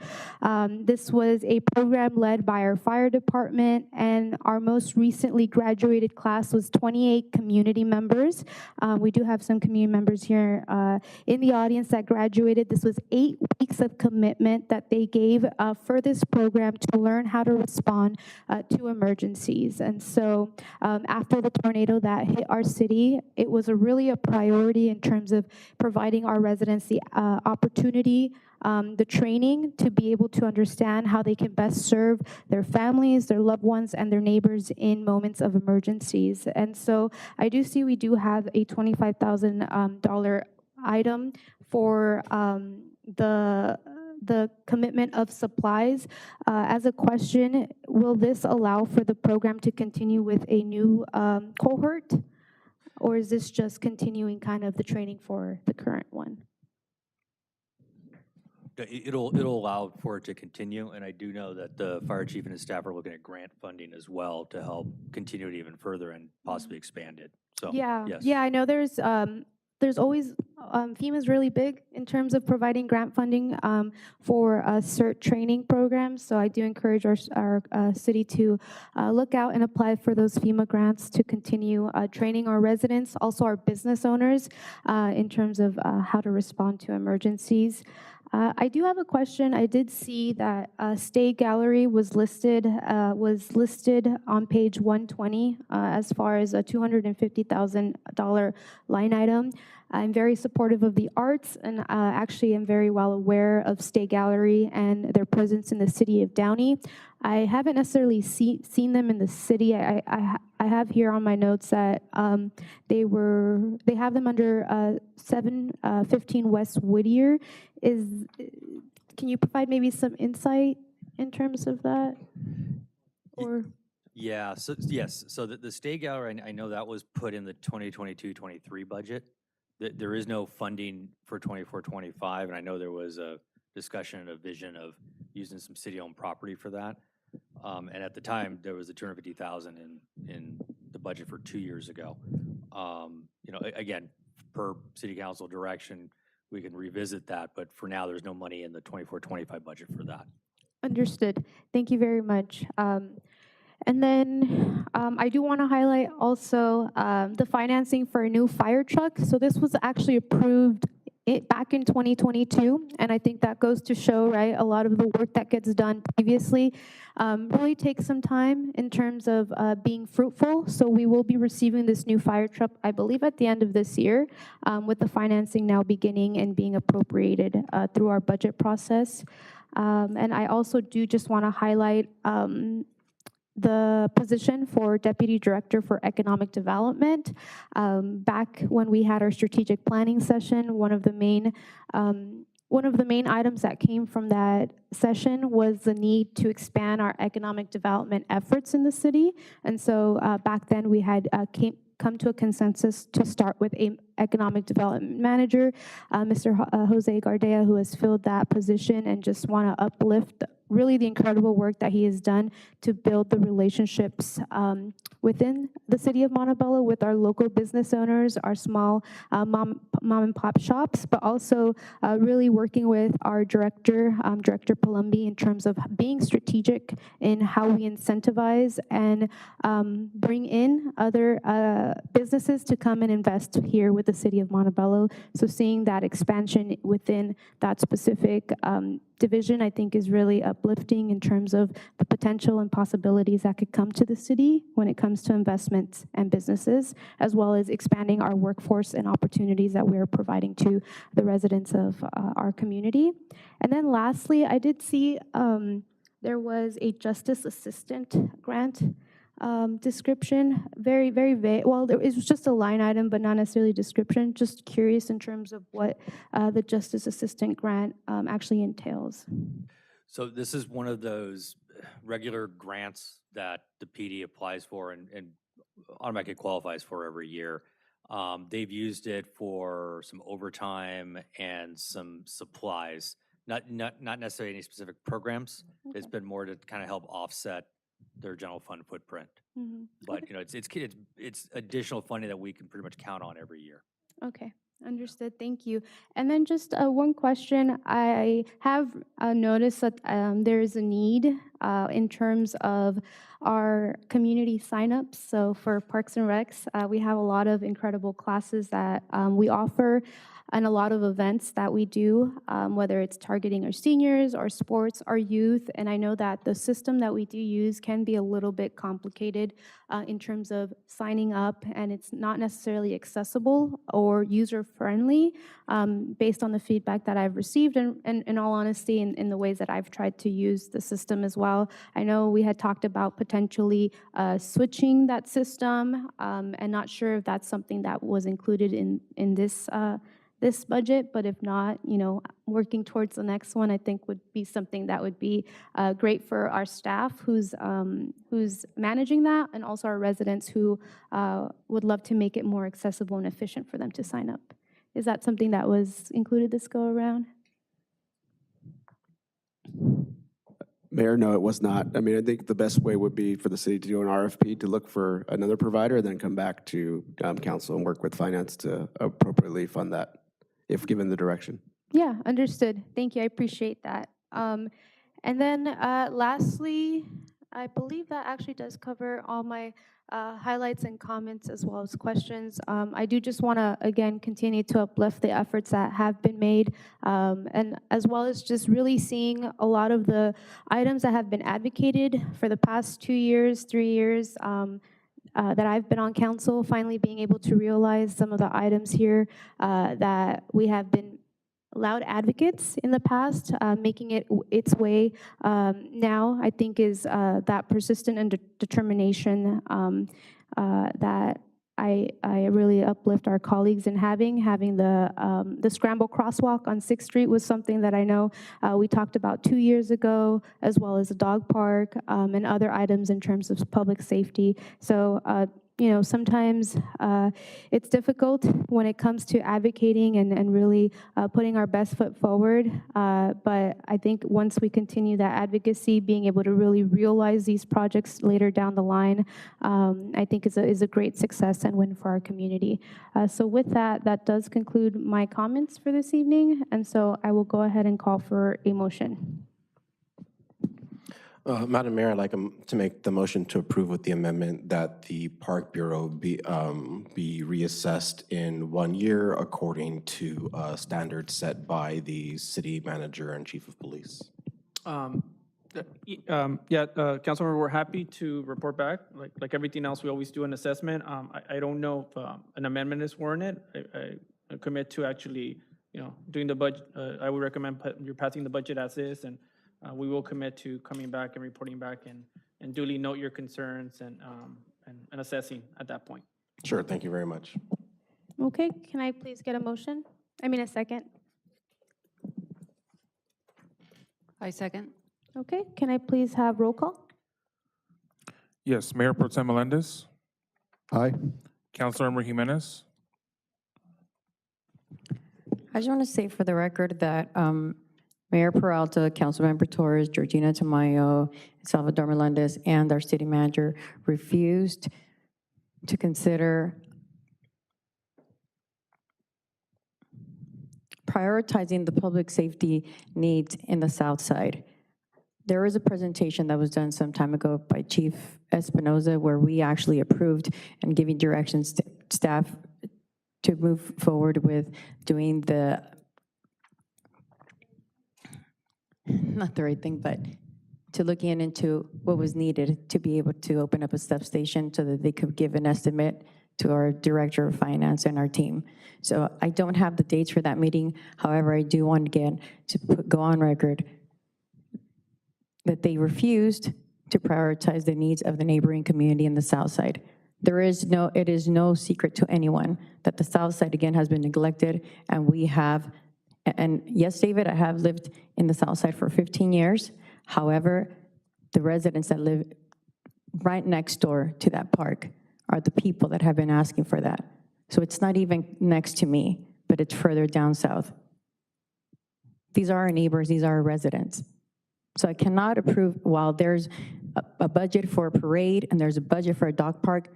Speaker 1: This was a program led by our fire department, and our most recently graduated class was 28 community members. We do have some community members here in the audience that graduated. This was 8 weeks of commitment that they gave for this program to learn how to respond to emergencies. And so after the tornado that hit our city, it was really a priority in terms of providing our residents the opportunity, the training to be able to understand how they can best serve their families, their loved ones, and their neighbors in moments of emergencies. And so I do see we do have a $25,000 item for the commitment of supplies. As a question, will this allow for the program to continue with a new cohort? Or is this just continuing kind of the training for the current one?
Speaker 20: It'll allow for it to continue, and I do know that the fire chief and his staff are looking at grant funding as well to help continue it even further and possibly expand it. So, yes.
Speaker 1: Yeah, I know there's always, FEMA's really big in terms of providing grant funding for CERT training programs. So I do encourage our city to look out and apply for those FEMA grants to continue training our residents, also our business owners, in terms of how to respond to emergencies. I do have a question. I did see that State Gallery was listed on page 120 as far as a $250,000 line item. I'm very supportive of the arts, and actually am very well aware of State Gallery and their presence in the city of Downey. I haven't necessarily seen them in the city. I have here on my notes that they have them under 715 West Whittier. Can you provide maybe some insight in terms of that? Or
Speaker 20: Yeah, so yes, so the State Gallery, I know that was put in the 2022-23 budget. There is no funding for 24-25, and I know there was a discussion and a vision of using some city-owned property for that. And at the time, there was a $250,000 in the budget for 2 years ago. Again, per city council direction, we can revisit that, but for now, there's no money in the 24-25 budget for that.
Speaker 1: Understood. Thank you very much. And then I do want to highlight also the financing for a new fire truck. So this was actually approved back in 2022, and I think that goes to show, right, a lot of the work that gets done previously really takes some time in terms of being fruitful. So we will be receiving this new fire truck, I believe, at the end of this year, with the financing now beginning and being appropriated through our budget process. And I also do just want to highlight the position for Deputy Director for Economic Development. Back when we had our strategic planning session, one of the main items that came from that session was the need to expand our economic development efforts in the city. And so back then we had come to a consensus to start with an economic development manager, Mr. Jose Gardea, who has filled that position, and just want to uplift really the incredible work that he has done to build the relationships within the city of Montebello with our local business owners, our small mom and pop shops, but also really working with our director, Director Palumbi, in terms of being strategic in how we incentivize and bring in other businesses to come and invest here with the city of Montebello. So seeing that expansion within that specific division, I think, is really uplifting in terms of the potential and possibilities that could come to the city when it comes to investments and businesses, as well as expanding our workforce and opportunities that we're providing to the residents of our community. And then lastly, I did see there was a justice assistant grant description, very, very vague. Well, it was just a line item, but not necessarily description. Just curious in terms of what the Justice Assistant Grant actually entails.
Speaker 20: So this is one of those regular grants that the PD applies for and automatically qualifies for every year. They've used it for some overtime and some supplies, not necessarily any specific programs. It's been more to kind of help offset their general fund footprint. But it's additional funding that we can pretty much count on every year.
Speaker 1: Okay, understood. Thank you. And then just one question. I have noticed that there is a need in terms of our community signups. So for Parks and Recs, we have a lot of incredible classes that we offer and a lot of events that we do, whether it's targeting our seniors, our sports, our youth. And I know that the system that we do use can be a little bit complicated in terms of signing up, and it's not necessarily accessible or user-friendly based on the feedback that I've received, and in all honesty, in the ways that I've tried to use the system as well. I know we had talked about potentially switching that system, and not sure if that's something that was included in this budget, but if not, working towards the next one, I think would be something that would be great for our staff who's managing that, and also our residents who would love to make it more accessible and efficient for them to sign up. Is that something that was included this go around?
Speaker 19: Mayor, no, it was not. I mean, I think the best way would be for the city to do an RFP, to look for another provider, then come back to council and work with finance to appropriately fund that, if given the direction.
Speaker 1: Yeah, understood. Thank you. I appreciate that. And then lastly, I believe that actually does cover all my highlights and comments as well as questions. I do just want to, again, continue to uplift the efforts that have been made, and as well as just really seeing a lot of the items that have been advocated for the past 2 years, 3 years, that I've been on council, finally being able to realize some of the items here that we have been loud advocates in the past, making it its way now, I think is that persistent and determination that I really uplift our colleagues in having the scramble crosswalk on 6th Street was something that I know we talked about 2 years ago, as well as a dog park and other items in terms of public safety. So sometimes it's difficult when it comes to advocating and really putting our best foot forward. But I think once we continue that advocacy, being able to really realize these projects later down the line, I think is a great success and win for our community. So with that, that does conclude my comments for this evening. And so I will go ahead and call for a motion.
Speaker 22: Madam Mayor, I'd like to make the motion to approve with the amendment that the Park Bureau be reassessed in 1 year according to standards set by the city manager and chief of police.
Speaker 4: Councilmember, we're happy to report back. Like everything else, we always do an assessment. I don't know if an amendment is warranted. I commit to actually, doing the budget. I would recommend you're passing the budget as is, and we will commit to coming back and reporting back and duly note your concerns and assessing at that point.
Speaker 22: Sure, thank you very much.
Speaker 1: Okay, can I please get a motion? A second.
Speaker 5: I second.
Speaker 1: Okay, can I please have roll call?
Speaker 2: Yes, Mayor Pro Tem Melendez,
Speaker 21: Aye.
Speaker 2: Councilmember Jimenez,
Speaker 6: I just want to say for the record that Mayor Peralta, Councilmember Torres, Georgina Tamayo, Salvador Melendez, and our city manager refused to consider prioritizing the public safety needs in the South Side. There was a presentation that was done some time ago by Chief Espinoza where we actually approved and giving directions to staff to move forward with doing the, not the right thing, but to looking into what was needed to be able to open up a substation so that they could give an estimate to our director of finance and our team. So I don't have the dates for that meeting. However, I do want again to go on record that they refused to prioritize the needs of the neighboring community in the South Side. It is no secret to anyone that the South Side, again, has been neglected, and we have, and yes, David, I have lived in the South Side for 15 years. However, the residents that live right next door to that park are the people that have been asking for that. So it's not even next to me, but it's further down south. These are our neighbors, these are our residents. So I cannot approve, while there's a budget for a parade and there's a budget for a dog park,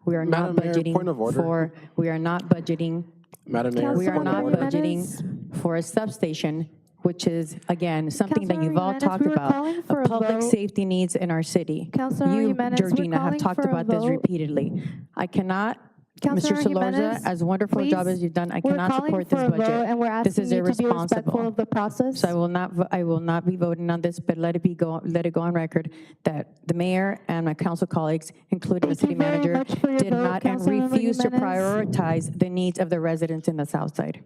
Speaker 6: we are not
Speaker 19: Madam Mayor,
Speaker 6: budgeting
Speaker 19: point of order.
Speaker 6: we are not budgeting,
Speaker 19: Madam Mayor,
Speaker 6: we are
Speaker 19: point of
Speaker 6: not
Speaker 19: order.
Speaker 6: budgeting for a substation, which is, again, something that
Speaker 1: Councilmember
Speaker 6: you've all
Speaker 1: Jimenez,
Speaker 6: talked
Speaker 1: we were
Speaker 6: about,
Speaker 1: calling for
Speaker 6: of
Speaker 1: a
Speaker 6: public
Speaker 1: vote.
Speaker 6: safety needs in our city.
Speaker 1: Councilmember
Speaker 6: You,
Speaker 1: Jimenez, we're
Speaker 6: Georgina, have
Speaker 1: calling
Speaker 6: talked
Speaker 1: for a
Speaker 6: about this
Speaker 1: vote.
Speaker 6: repeatedly. I cannot, Mr.
Speaker 1: Councilmember
Speaker 6: Solorza,
Speaker 1: Jimenez,
Speaker 6: as wonderful a job
Speaker 1: please.
Speaker 6: as you've done, I
Speaker 1: We're
Speaker 6: cannot
Speaker 1: calling
Speaker 6: support
Speaker 1: for
Speaker 6: this
Speaker 1: a vote,
Speaker 6: budget.
Speaker 1: and we're
Speaker 6: This
Speaker 1: asking
Speaker 6: is
Speaker 1: you to be respectful
Speaker 6: irresponsible.
Speaker 1: of the process.
Speaker 6: So I will not be voting on this, but let it go on record that the mayor and my council colleagues, including the city
Speaker 1: Thank you very
Speaker 6: manager,
Speaker 1: much for your
Speaker 6: did
Speaker 1: vote,
Speaker 6: not and
Speaker 1: Councilmember
Speaker 6: refused to
Speaker 1: Jimenez.
Speaker 6: prioritize the needs of the residents in the South Side.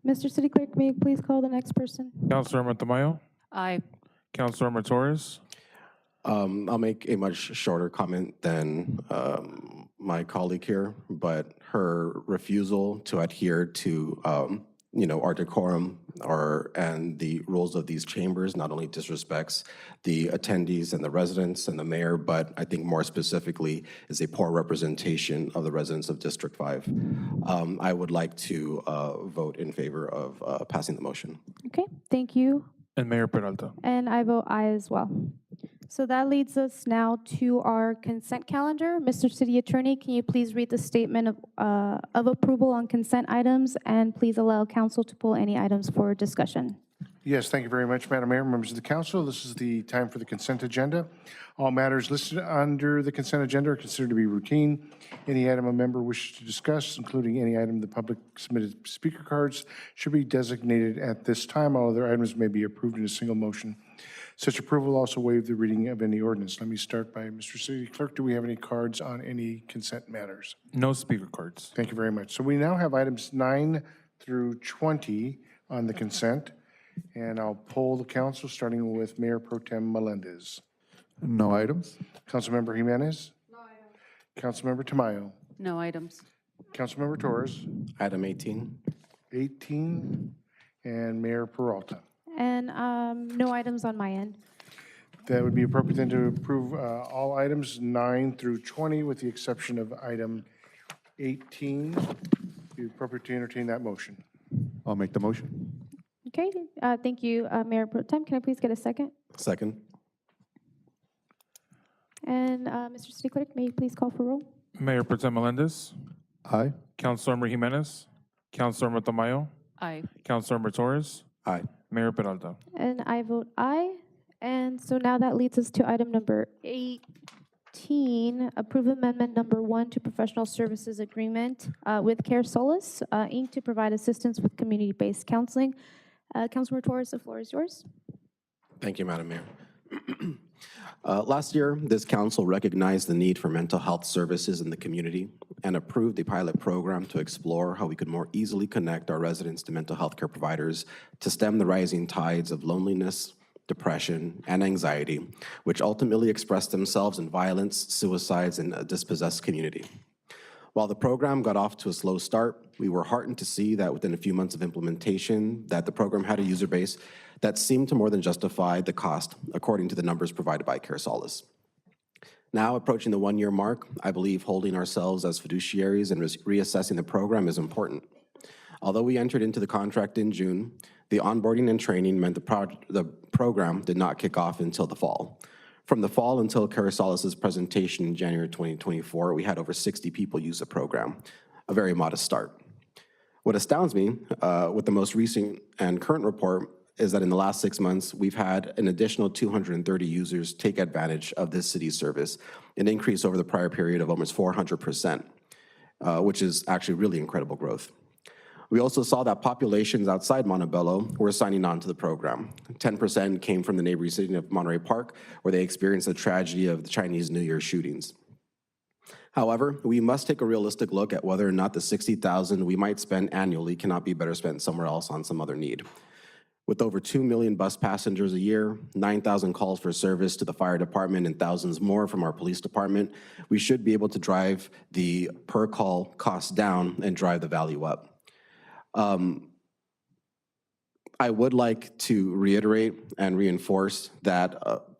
Speaker 1: Mr. City Clerk, may you please call the next person?
Speaker 2: Councilor Tamayo,
Speaker 5: Aye.
Speaker 2: Councilor Torres,
Speaker 19: I'll make a much shorter comment than my colleague here, but her refusal to adhere to, our decorum and the rules of these chambers not only disrespects the attendees and the residents and the mayor, but I think more specifically is a poor representation of the residents of District 5. I would like to vote in favor of passing the motion.
Speaker 1: Okay, thank you.
Speaker 2: and Mayor Peralta.
Speaker 1: And I vote aye as well. So that leads us now to our consent calendar. Mr. City Attorney, can you please read the statement of approval on consent items, and please allow council to pull any items for discussion?
Speaker 7: Yes, thank you very much, Madam Mayor, members of the council. This is the time for the consent agenda. All matters listed under the consent agenda are considered to be routine. Any item a member wishes to discuss, including any item the public submitted speaker cards, should be designated at this time. All other items may be approved in a single motion. Such approval will also waive the reading of any ordinance. Let me start by Mr. City Clerk. Do we have any cards on any consent matters?
Speaker 2: No speaker cards.
Speaker 7: Thank you very much. So we now have items 9 through 20 on the consent, and I'll poll the council, starting with Mayor Pro Tem Melendez.
Speaker 21: No items?
Speaker 7: Councilmember Jimenez? No items. Councilmember Tamayo?
Speaker 5: No items.
Speaker 7: Councilmember Torres?
Speaker 19: Item 18.
Speaker 7: 18, and Mayor Peralta.
Speaker 1: And no items on my end.
Speaker 7: That would be appropriate then to approve all items 9 through 20 with the exception of item 18. Be appropriate to entertain that motion.
Speaker 21: I'll make the motion.
Speaker 1: Okay, thank you, Mayor Pro Tem. Can I please get a second?
Speaker 19: Second.
Speaker 1: And Mr. City Clerk, may you please call for roll?
Speaker 2: Mayor Pro Tem Melendez,
Speaker 21: Aye.
Speaker 2: Councilor Jimenez, Councilor Tamayo,
Speaker 5: Aye.
Speaker 2: Councilor Torres,
Speaker 19: Aye.
Speaker 2: Mayor Peralta.
Speaker 1: And I vote aye. And so now that leads us to item number 18, approve amendment number 1 to professional services agreement with Care Solace, Inc. to provide assistance with community-based counseling. Councilor Torres, the floor is yours.
Speaker 19: Thank you, Madam Mayor. Last year, this council recognized the need for mental health services in the community and approved a pilot program to explore how we could more easily connect our residents to mental health care providers to stem the rising tides of loneliness, depression, and anxiety, which ultimately express themselves in violence, suicides, and a dispossessed community. While the program got off to a slow start, we were heartened to see that within a few months of implementation, that the program had a user base that seemed to more than justify the cost, according to the numbers provided by Care Solace. Now, approaching the 1-year mark, I believe holding ourselves as fiduciaries and reassessing the program is important. Although we entered into the contract in June, the onboarding and training meant the program did not kick off until the fall. From the fall until Care Solace's presentation in January 2024, we had over 60 people use the program, a very modest start. What astounds me with the most recent and current report is that in the last 6 months, we've had an additional 230 users take advantage of this city's service, an increase over the prior period of almost 400%, which is actually really incredible growth. We also saw that populations outside Montebello were signing on to the program. 10% came from the neighboring city of Monterey Park, where they experienced the tragedy of the Chinese New Year shootings. However, we must take a realistic look at whether or not the $60,000 we might spend annually cannot be better spent somewhere else on some other need.
Speaker 22: With over 2 million bus passengers a year, 9,000 calls for service to the fire department, and thousands more from our police department, we should be able to drive the per call cost down and drive the value up. I would like to reiterate and reinforce that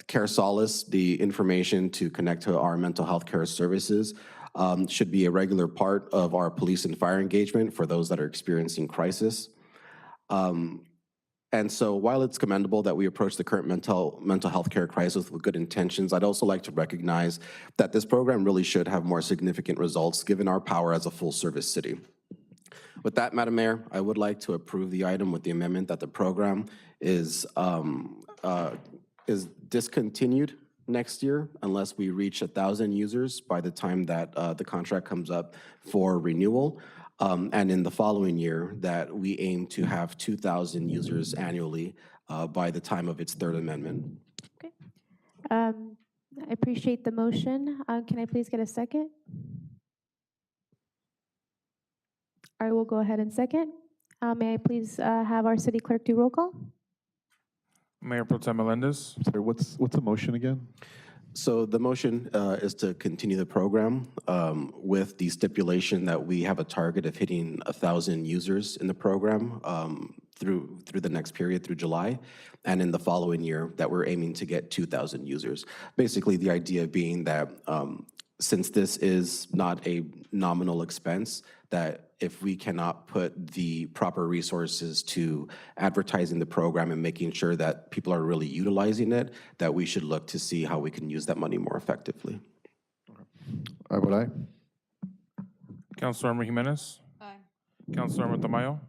Speaker 22: Care Solace, the information to connect to our mental health care services, should be a regular part of our police and fire engagement for those that are experiencing crisis. And so while it's commendable that we approach the current mental health care crisis with good intentions, I'd also like to recognize that this program really should have more significant results given our power as a full-service city. With that, Madam Mayor, I would like to approve the item with the amendment that the program is discontinued next year unless we reach 1,000 users by the time that the contract comes up for renewal. And in the following year, that we aim to have 2,000 users annually by the time of its third amendment.
Speaker 1: Okay. I appreciate the motion. Can I please get a second? I will go ahead and second. May I please have our city clerk do roll call?
Speaker 2: Mayor Pro Tem Melendez.
Speaker 21: Sorry, what's the motion again?
Speaker 22: So the motion is to continue the program with the stipulation that we have a target of hitting 1,000 users in the program through the next period, through July, and in the following year that we're aiming to get 2,000 users. Basically, the idea being that since this is not a nominal expense, that if we cannot put the proper resources to advertising the program and making sure that people are really utilizing it, that we should look to see how we can use that money more effectively.
Speaker 21: I vote aye.
Speaker 2: Councilmember Jimenez.
Speaker 5: Aye.
Speaker 2: Councilmember Tamayo.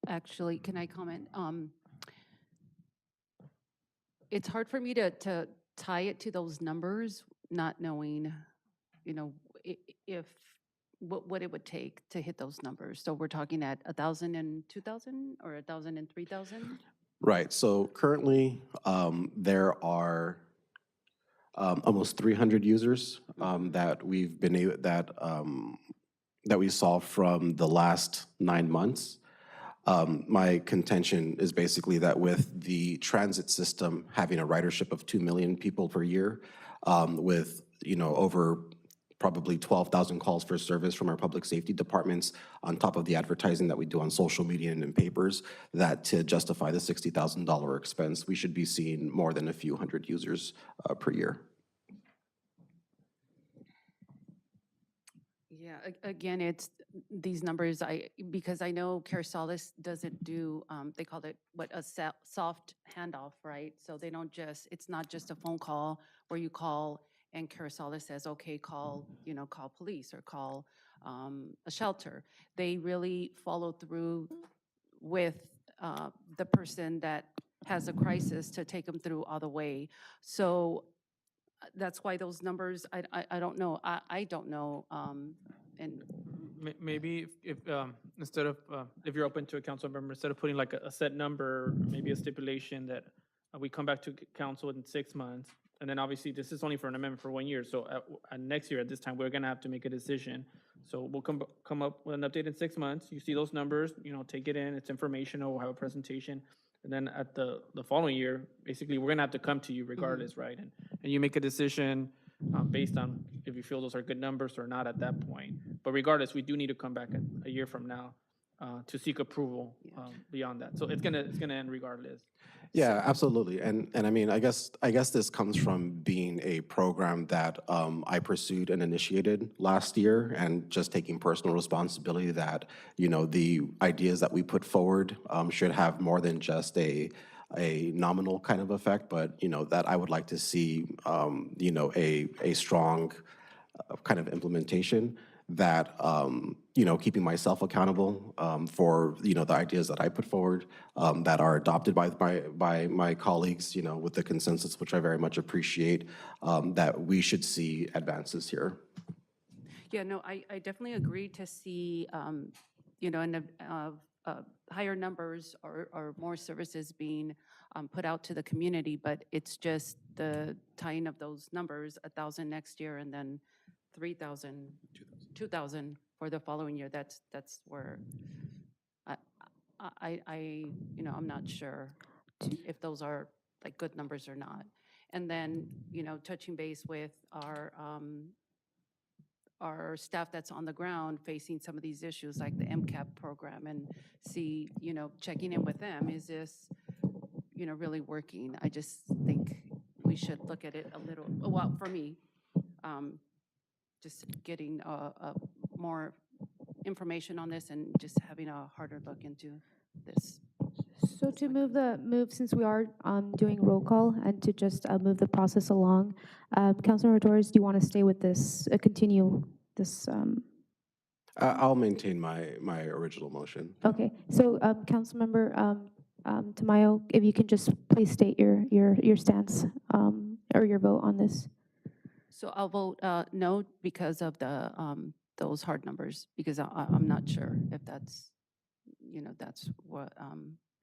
Speaker 5: Actually, can I comment? It's hard for me to tie it to those numbers, not knowing, you know, if what it would take to hit those numbers. So we're talking at 1,000 and 2,000 or 1,000 and 3,000?
Speaker 22: Right. So currently, there are almost 300 users that we've been able that we saw from the last 9 months. My contention is basically that with the transit system having a ridership of 2 million people per year, with over probably 12,000 calls for service from our public safety departments, on top of the advertising that we do on social media and in papers, that to justify the $60,000 expense, we should be seeing more than a few hundred users per year.
Speaker 5: Yeah, again, it's these numbers, because I know Care Solace doesn't do, they call it, a soft handoff, right? So they don't it's not just a phone call where you call and Care Solace says, okay, call police or call a shelter. They really follow through with the person that has a crisis to take them through all the way. So that's why those numbers, I don't know. I don't know. And
Speaker 4: maybe if instead of if you're open to a council member, instead of putting like a set number, maybe a stipulation that we come back to council in 6 months, and then obviously this is only for an amendment for 1 year. So next year at this time we're gonna have to make a decision. So we'll come up with an update in 6 months. You see those numbers, take it in. It's informational. We'll have a presentation. And then at the following year, basically, we're gonna have to come to you regardless, right? And you make a decision based on if you feel those are good numbers or not at that point. But regardless, we do need to come back a year from now to seek approval beyond that. So it's gonna end regardless.
Speaker 22: Yeah, absolutely. And I mean, I guess this comes from being a program that I pursued and initiated last year, and just taking personal responsibility that, the ideas that we put forward should have more than just a nominal kind of effect, but, that I would like to see, a strong kind of implementation that, keeping myself accountable for, the ideas that I put forward that are adopted by my colleagues, with the consensus, which I very much appreciate, that we should see advances here.
Speaker 5: yeah, no, I definitely agree to see, higher numbers or more services being put out to the community, but it's just the tying of those numbers, 1,000 next year and then 3,000, 2,000 for the following year. That's where I'm not sure if those are like good numbers or not. And then, touching base with our staff that's on the ground facing some of these issues like the MCAP program and see, checking in with them, is this, really working? I just think we should look at it a little, well, for me, just getting more information on this and just having a harder look into this.
Speaker 1: So to move, since we are doing roll call and to just move the process along, Councilmember Torres, do you want to stay with this, continue this?
Speaker 22: I'll maintain my original motion.
Speaker 1: Okay, so Councilmember Tamayo, if you can just please state your stance or your vote on this.
Speaker 5: So I'll vote no because of the those hard numbers, because I'm not sure if that's, that's what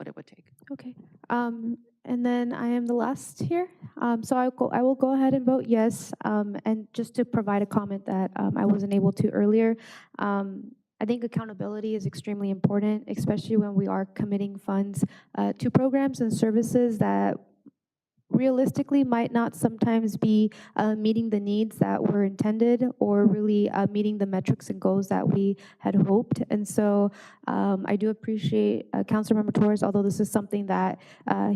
Speaker 5: it would take.
Speaker 1: Okay, and then I am the last here. So I will go ahead and vote yes. And just to provide a comment that I wasn't able to earlier, I think accountability is extremely important, especially when we are committing funds to programs and services that realistically might not sometimes be meeting the needs that were intended or really meeting the metrics and goals that we had hoped. And so I do appreciate Councilmember Torres, although this is something that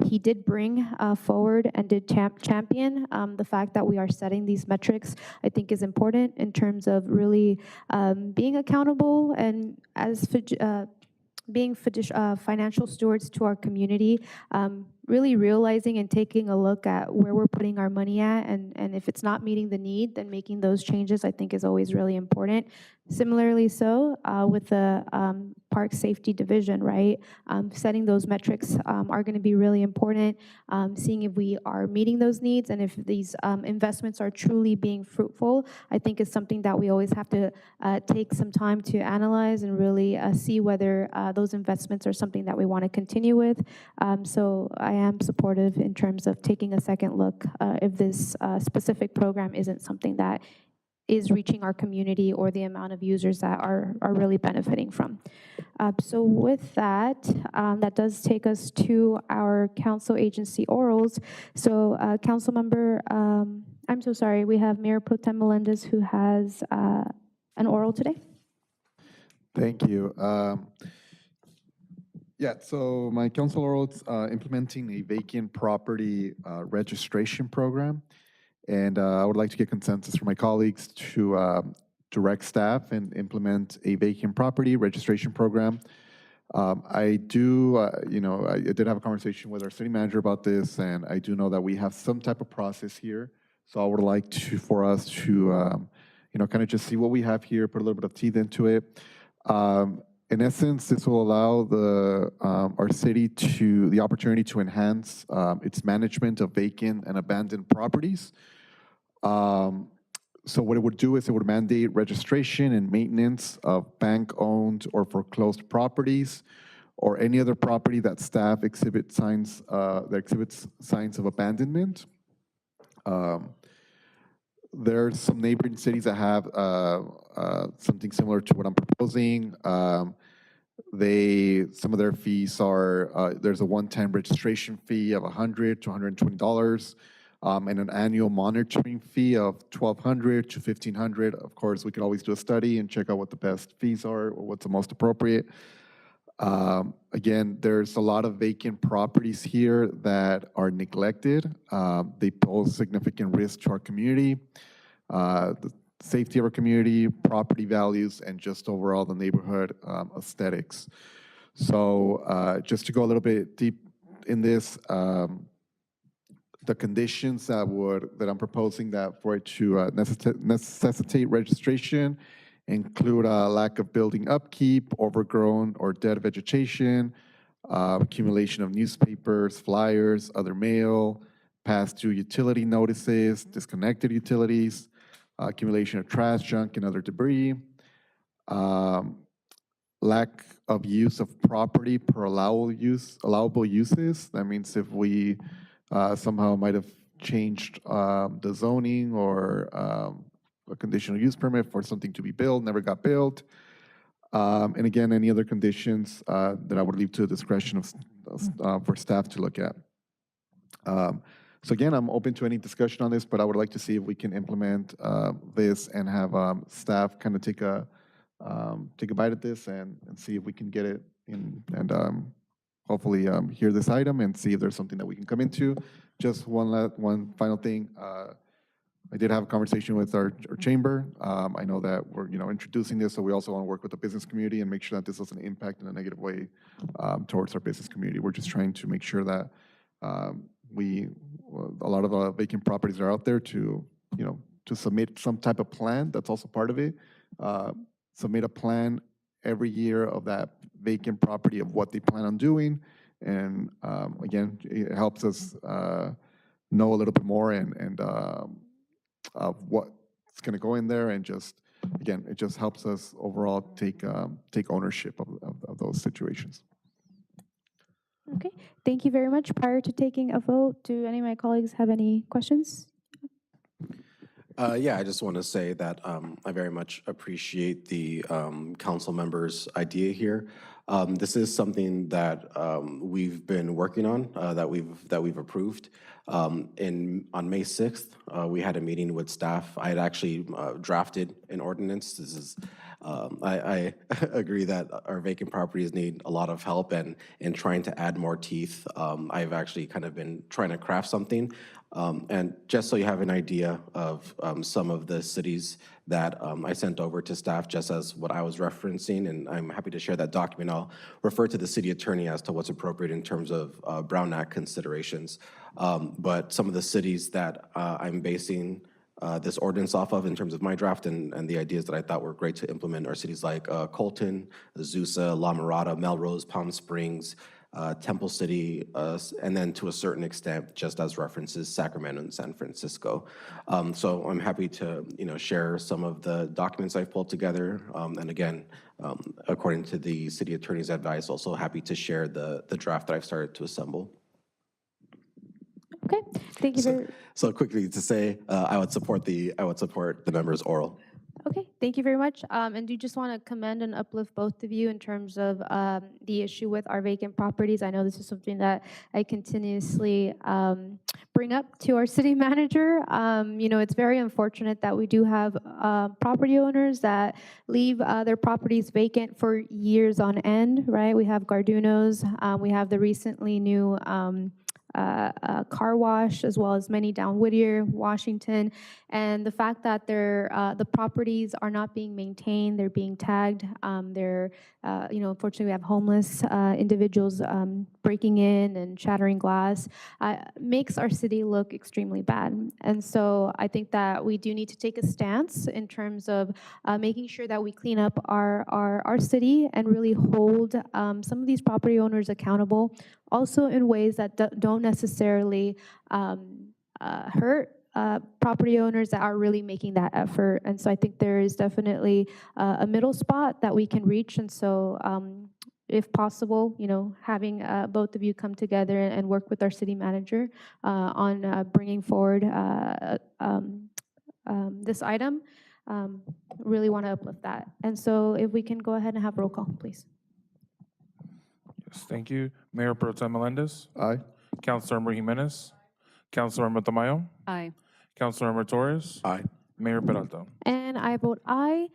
Speaker 1: he did bring forward and did champion. The fact that we are setting these metrics, I think, is important in terms of really being accountable and as being financial stewards to our community, really realizing and taking a look at where we're putting our money at, and if it's not meeting the need, then making those changes, I think, is always really important. Similarly so with the Park Safety Division, right? Setting those metrics are going to be really important, seeing if we are meeting those needs and if these investments are truly being fruitful, I think is something that we always have to take some time to analyze and really see whether those investments are something that we want to continue with. So I am supportive in terms of taking a second look if this specific program isn't something that is reaching our community or the amount of users that are really benefiting from. So with that, that does take us to our council agency orals. So council member, I'm so sorry, we have Mayor Pro Tem Melendez who has an oral today.
Speaker 21: Thank you. Yeah, so my council oral is implementing a vacant property registration program. And I would like to get consensus from my colleagues to direct staff and implement a vacant property registration program. I do, I did have a conversation with our city manager about this, and I do know that we have some type of process here. So I would like for us to, kind of just see what we have here, put a little bit of teeth into it. In essence, this will allow our city the opportunity to enhance its management of vacant and abandoned properties. So what it would do is it would mandate registration and maintenance of bank-owned or foreclosed properties or any other property that staff exhibits signs of abandonment. There's some neighboring cities that have something similar to what I'm proposing. Some of their fees are, there's a one-time registration fee of $100 to $120, and an annual monitoring fee of $1,200 to $1,500. Of course, we could always do a study and check out what the best fees are or what's the most appropriate. Again, there's a lot of vacant properties here that are neglected. They pose significant risk to our community, the safety of our community, property values, and just overall the neighborhood aesthetics. So just to go a little bit deep in this, the conditions that I'm proposing that for it to necessitate registration include a lack of building upkeep, overgrown or dead vegetation, accumulation of newspapers, flyers, other mail, past due utility notices, disconnected utilities, accumulation of trash, junk, and other debris, lack of use of property per allowable uses. That means if we somehow might have changed the zoning or a conditional use permit for something to be built, never got built. And again, any other conditions that I would leave to the discretion for staff to look at. So again, I'm open to any discussion on this, but I would like to see if we can implement this and have staff kind of take a bite at this and see if we can get it in and hopefully hear this item and see if there's something that we can come into. Just one final thing. I did have a conversation with our chamber. I know that we're introducing this, so we also want to work with the business community and make sure that this doesn't impact in a negative way towards our business community. We're just trying to make sure that a lot of vacant properties are out there to submit some type of plan. That's also part of it. Submit a plan every year of that vacant property of what they plan on doing. And again, it helps us know a little bit more and of what's going to go in there, and just again, it just helps us overall take ownership of those situations.
Speaker 1: Okay, thank you very much. Prior to taking a vote, do any of my colleagues have any questions?
Speaker 22: Yeah, I just want to say that I very much appreciate the council members' idea here. This is something that we've been working on, that we've approved. On May 6th, we had a meeting with staff. I had actually drafted an ordinance. This is I agree that our vacant properties need a lot of help, and in trying to add more teeth, I've actually kind of been trying to craft something. And just so you have an idea of some of the cities that I sent over to staff, just as what I was referencing, and I'm happy to share that document. I'll refer to the city attorney as to what's appropriate in terms of Brown Act considerations. But some of the cities that I'm basing this ordinance off of in terms of my draft and the ideas that I thought were great to implement are cities like Colton, Azusa, La Mirada, Melrose, Palm Springs, Temple City, and then to a certain extent, just as references, Sacramento and San Francisco. So I'm happy to share some of the documents I've pulled together. And again, according to the city attorney's advice, also happy to share the draft that I've started to assemble.
Speaker 1: Okay, thank you very.
Speaker 22: So quickly to say, I would support the members' oral.
Speaker 1: Okay, thank you very much. And do just want to commend and uplift both of you in terms of the issue with our vacant properties. I know this is something that I continuously bring up to our city manager. It's very unfortunate that we do have property owners that leave their properties vacant for years on end, right? We have Garduno's, we have the recently new car wash, as well as many down Whittier, Washington, and the fact that the properties are not being maintained, they're being tagged, unfortunately we have homeless individuals breaking in and shattering glass, makes our city look extremely bad. And so I think that we do need to take a stance in terms of making sure that we clean up our city and really hold some of these property owners accountable, also in ways that don't necessarily hurt property owners that are really making that effort. And so I think there is definitely a middle spot that we can reach. And so if possible, having both of you come together and work with our city manager on bringing forward this item, really want to uplift that. And so if we can go ahead and have roll call, please.
Speaker 2: Yes, thank you. Mayor Pro Tem Melendez.
Speaker 21: Aye.
Speaker 2: Councilmember Jimenez. Councilmember Tamayo.
Speaker 5: Aye.
Speaker 2: Councilmember Torres.
Speaker 22: Aye.
Speaker 2: Mayor Peralta.
Speaker 1: And I vote aye.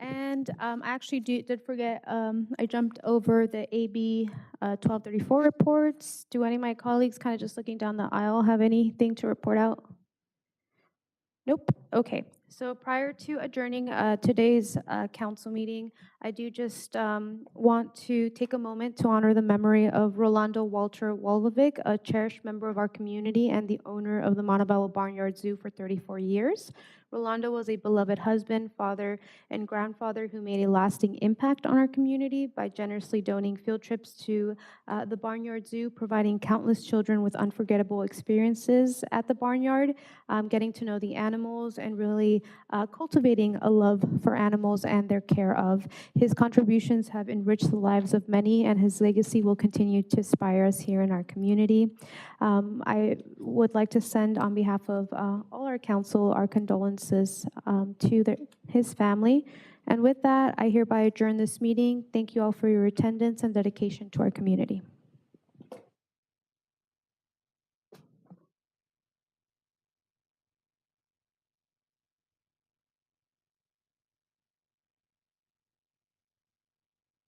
Speaker 1: And I actually did forget, I jumped over the AB 1234 reports. Do any of my colleagues, kind of just looking down the aisle, have anything to report out? Nope. Okay. So prior to adjourning today's council meeting, I do just want to take a moment to honor the memory of Rolando Walter Wolvovic, a cherished member of our community and the owner of the Montebello Barnyard Zoo for 34 years. Rolando was a beloved husband, father, and grandfather who made a lasting impact on our community by generously donating field trips to the Barnyard Zoo, providing countless children with unforgettable experiences at the barnyard, getting to know the animals, and really cultivating a love for animals and their care of. His contributions have enriched the lives of many, and his legacy will continue to inspire us here in our community. I would like to send, on behalf of all our council, our condolences to his family, And with that, I hereby adjourn this meeting. Thank you all for your attendance and dedication to our community.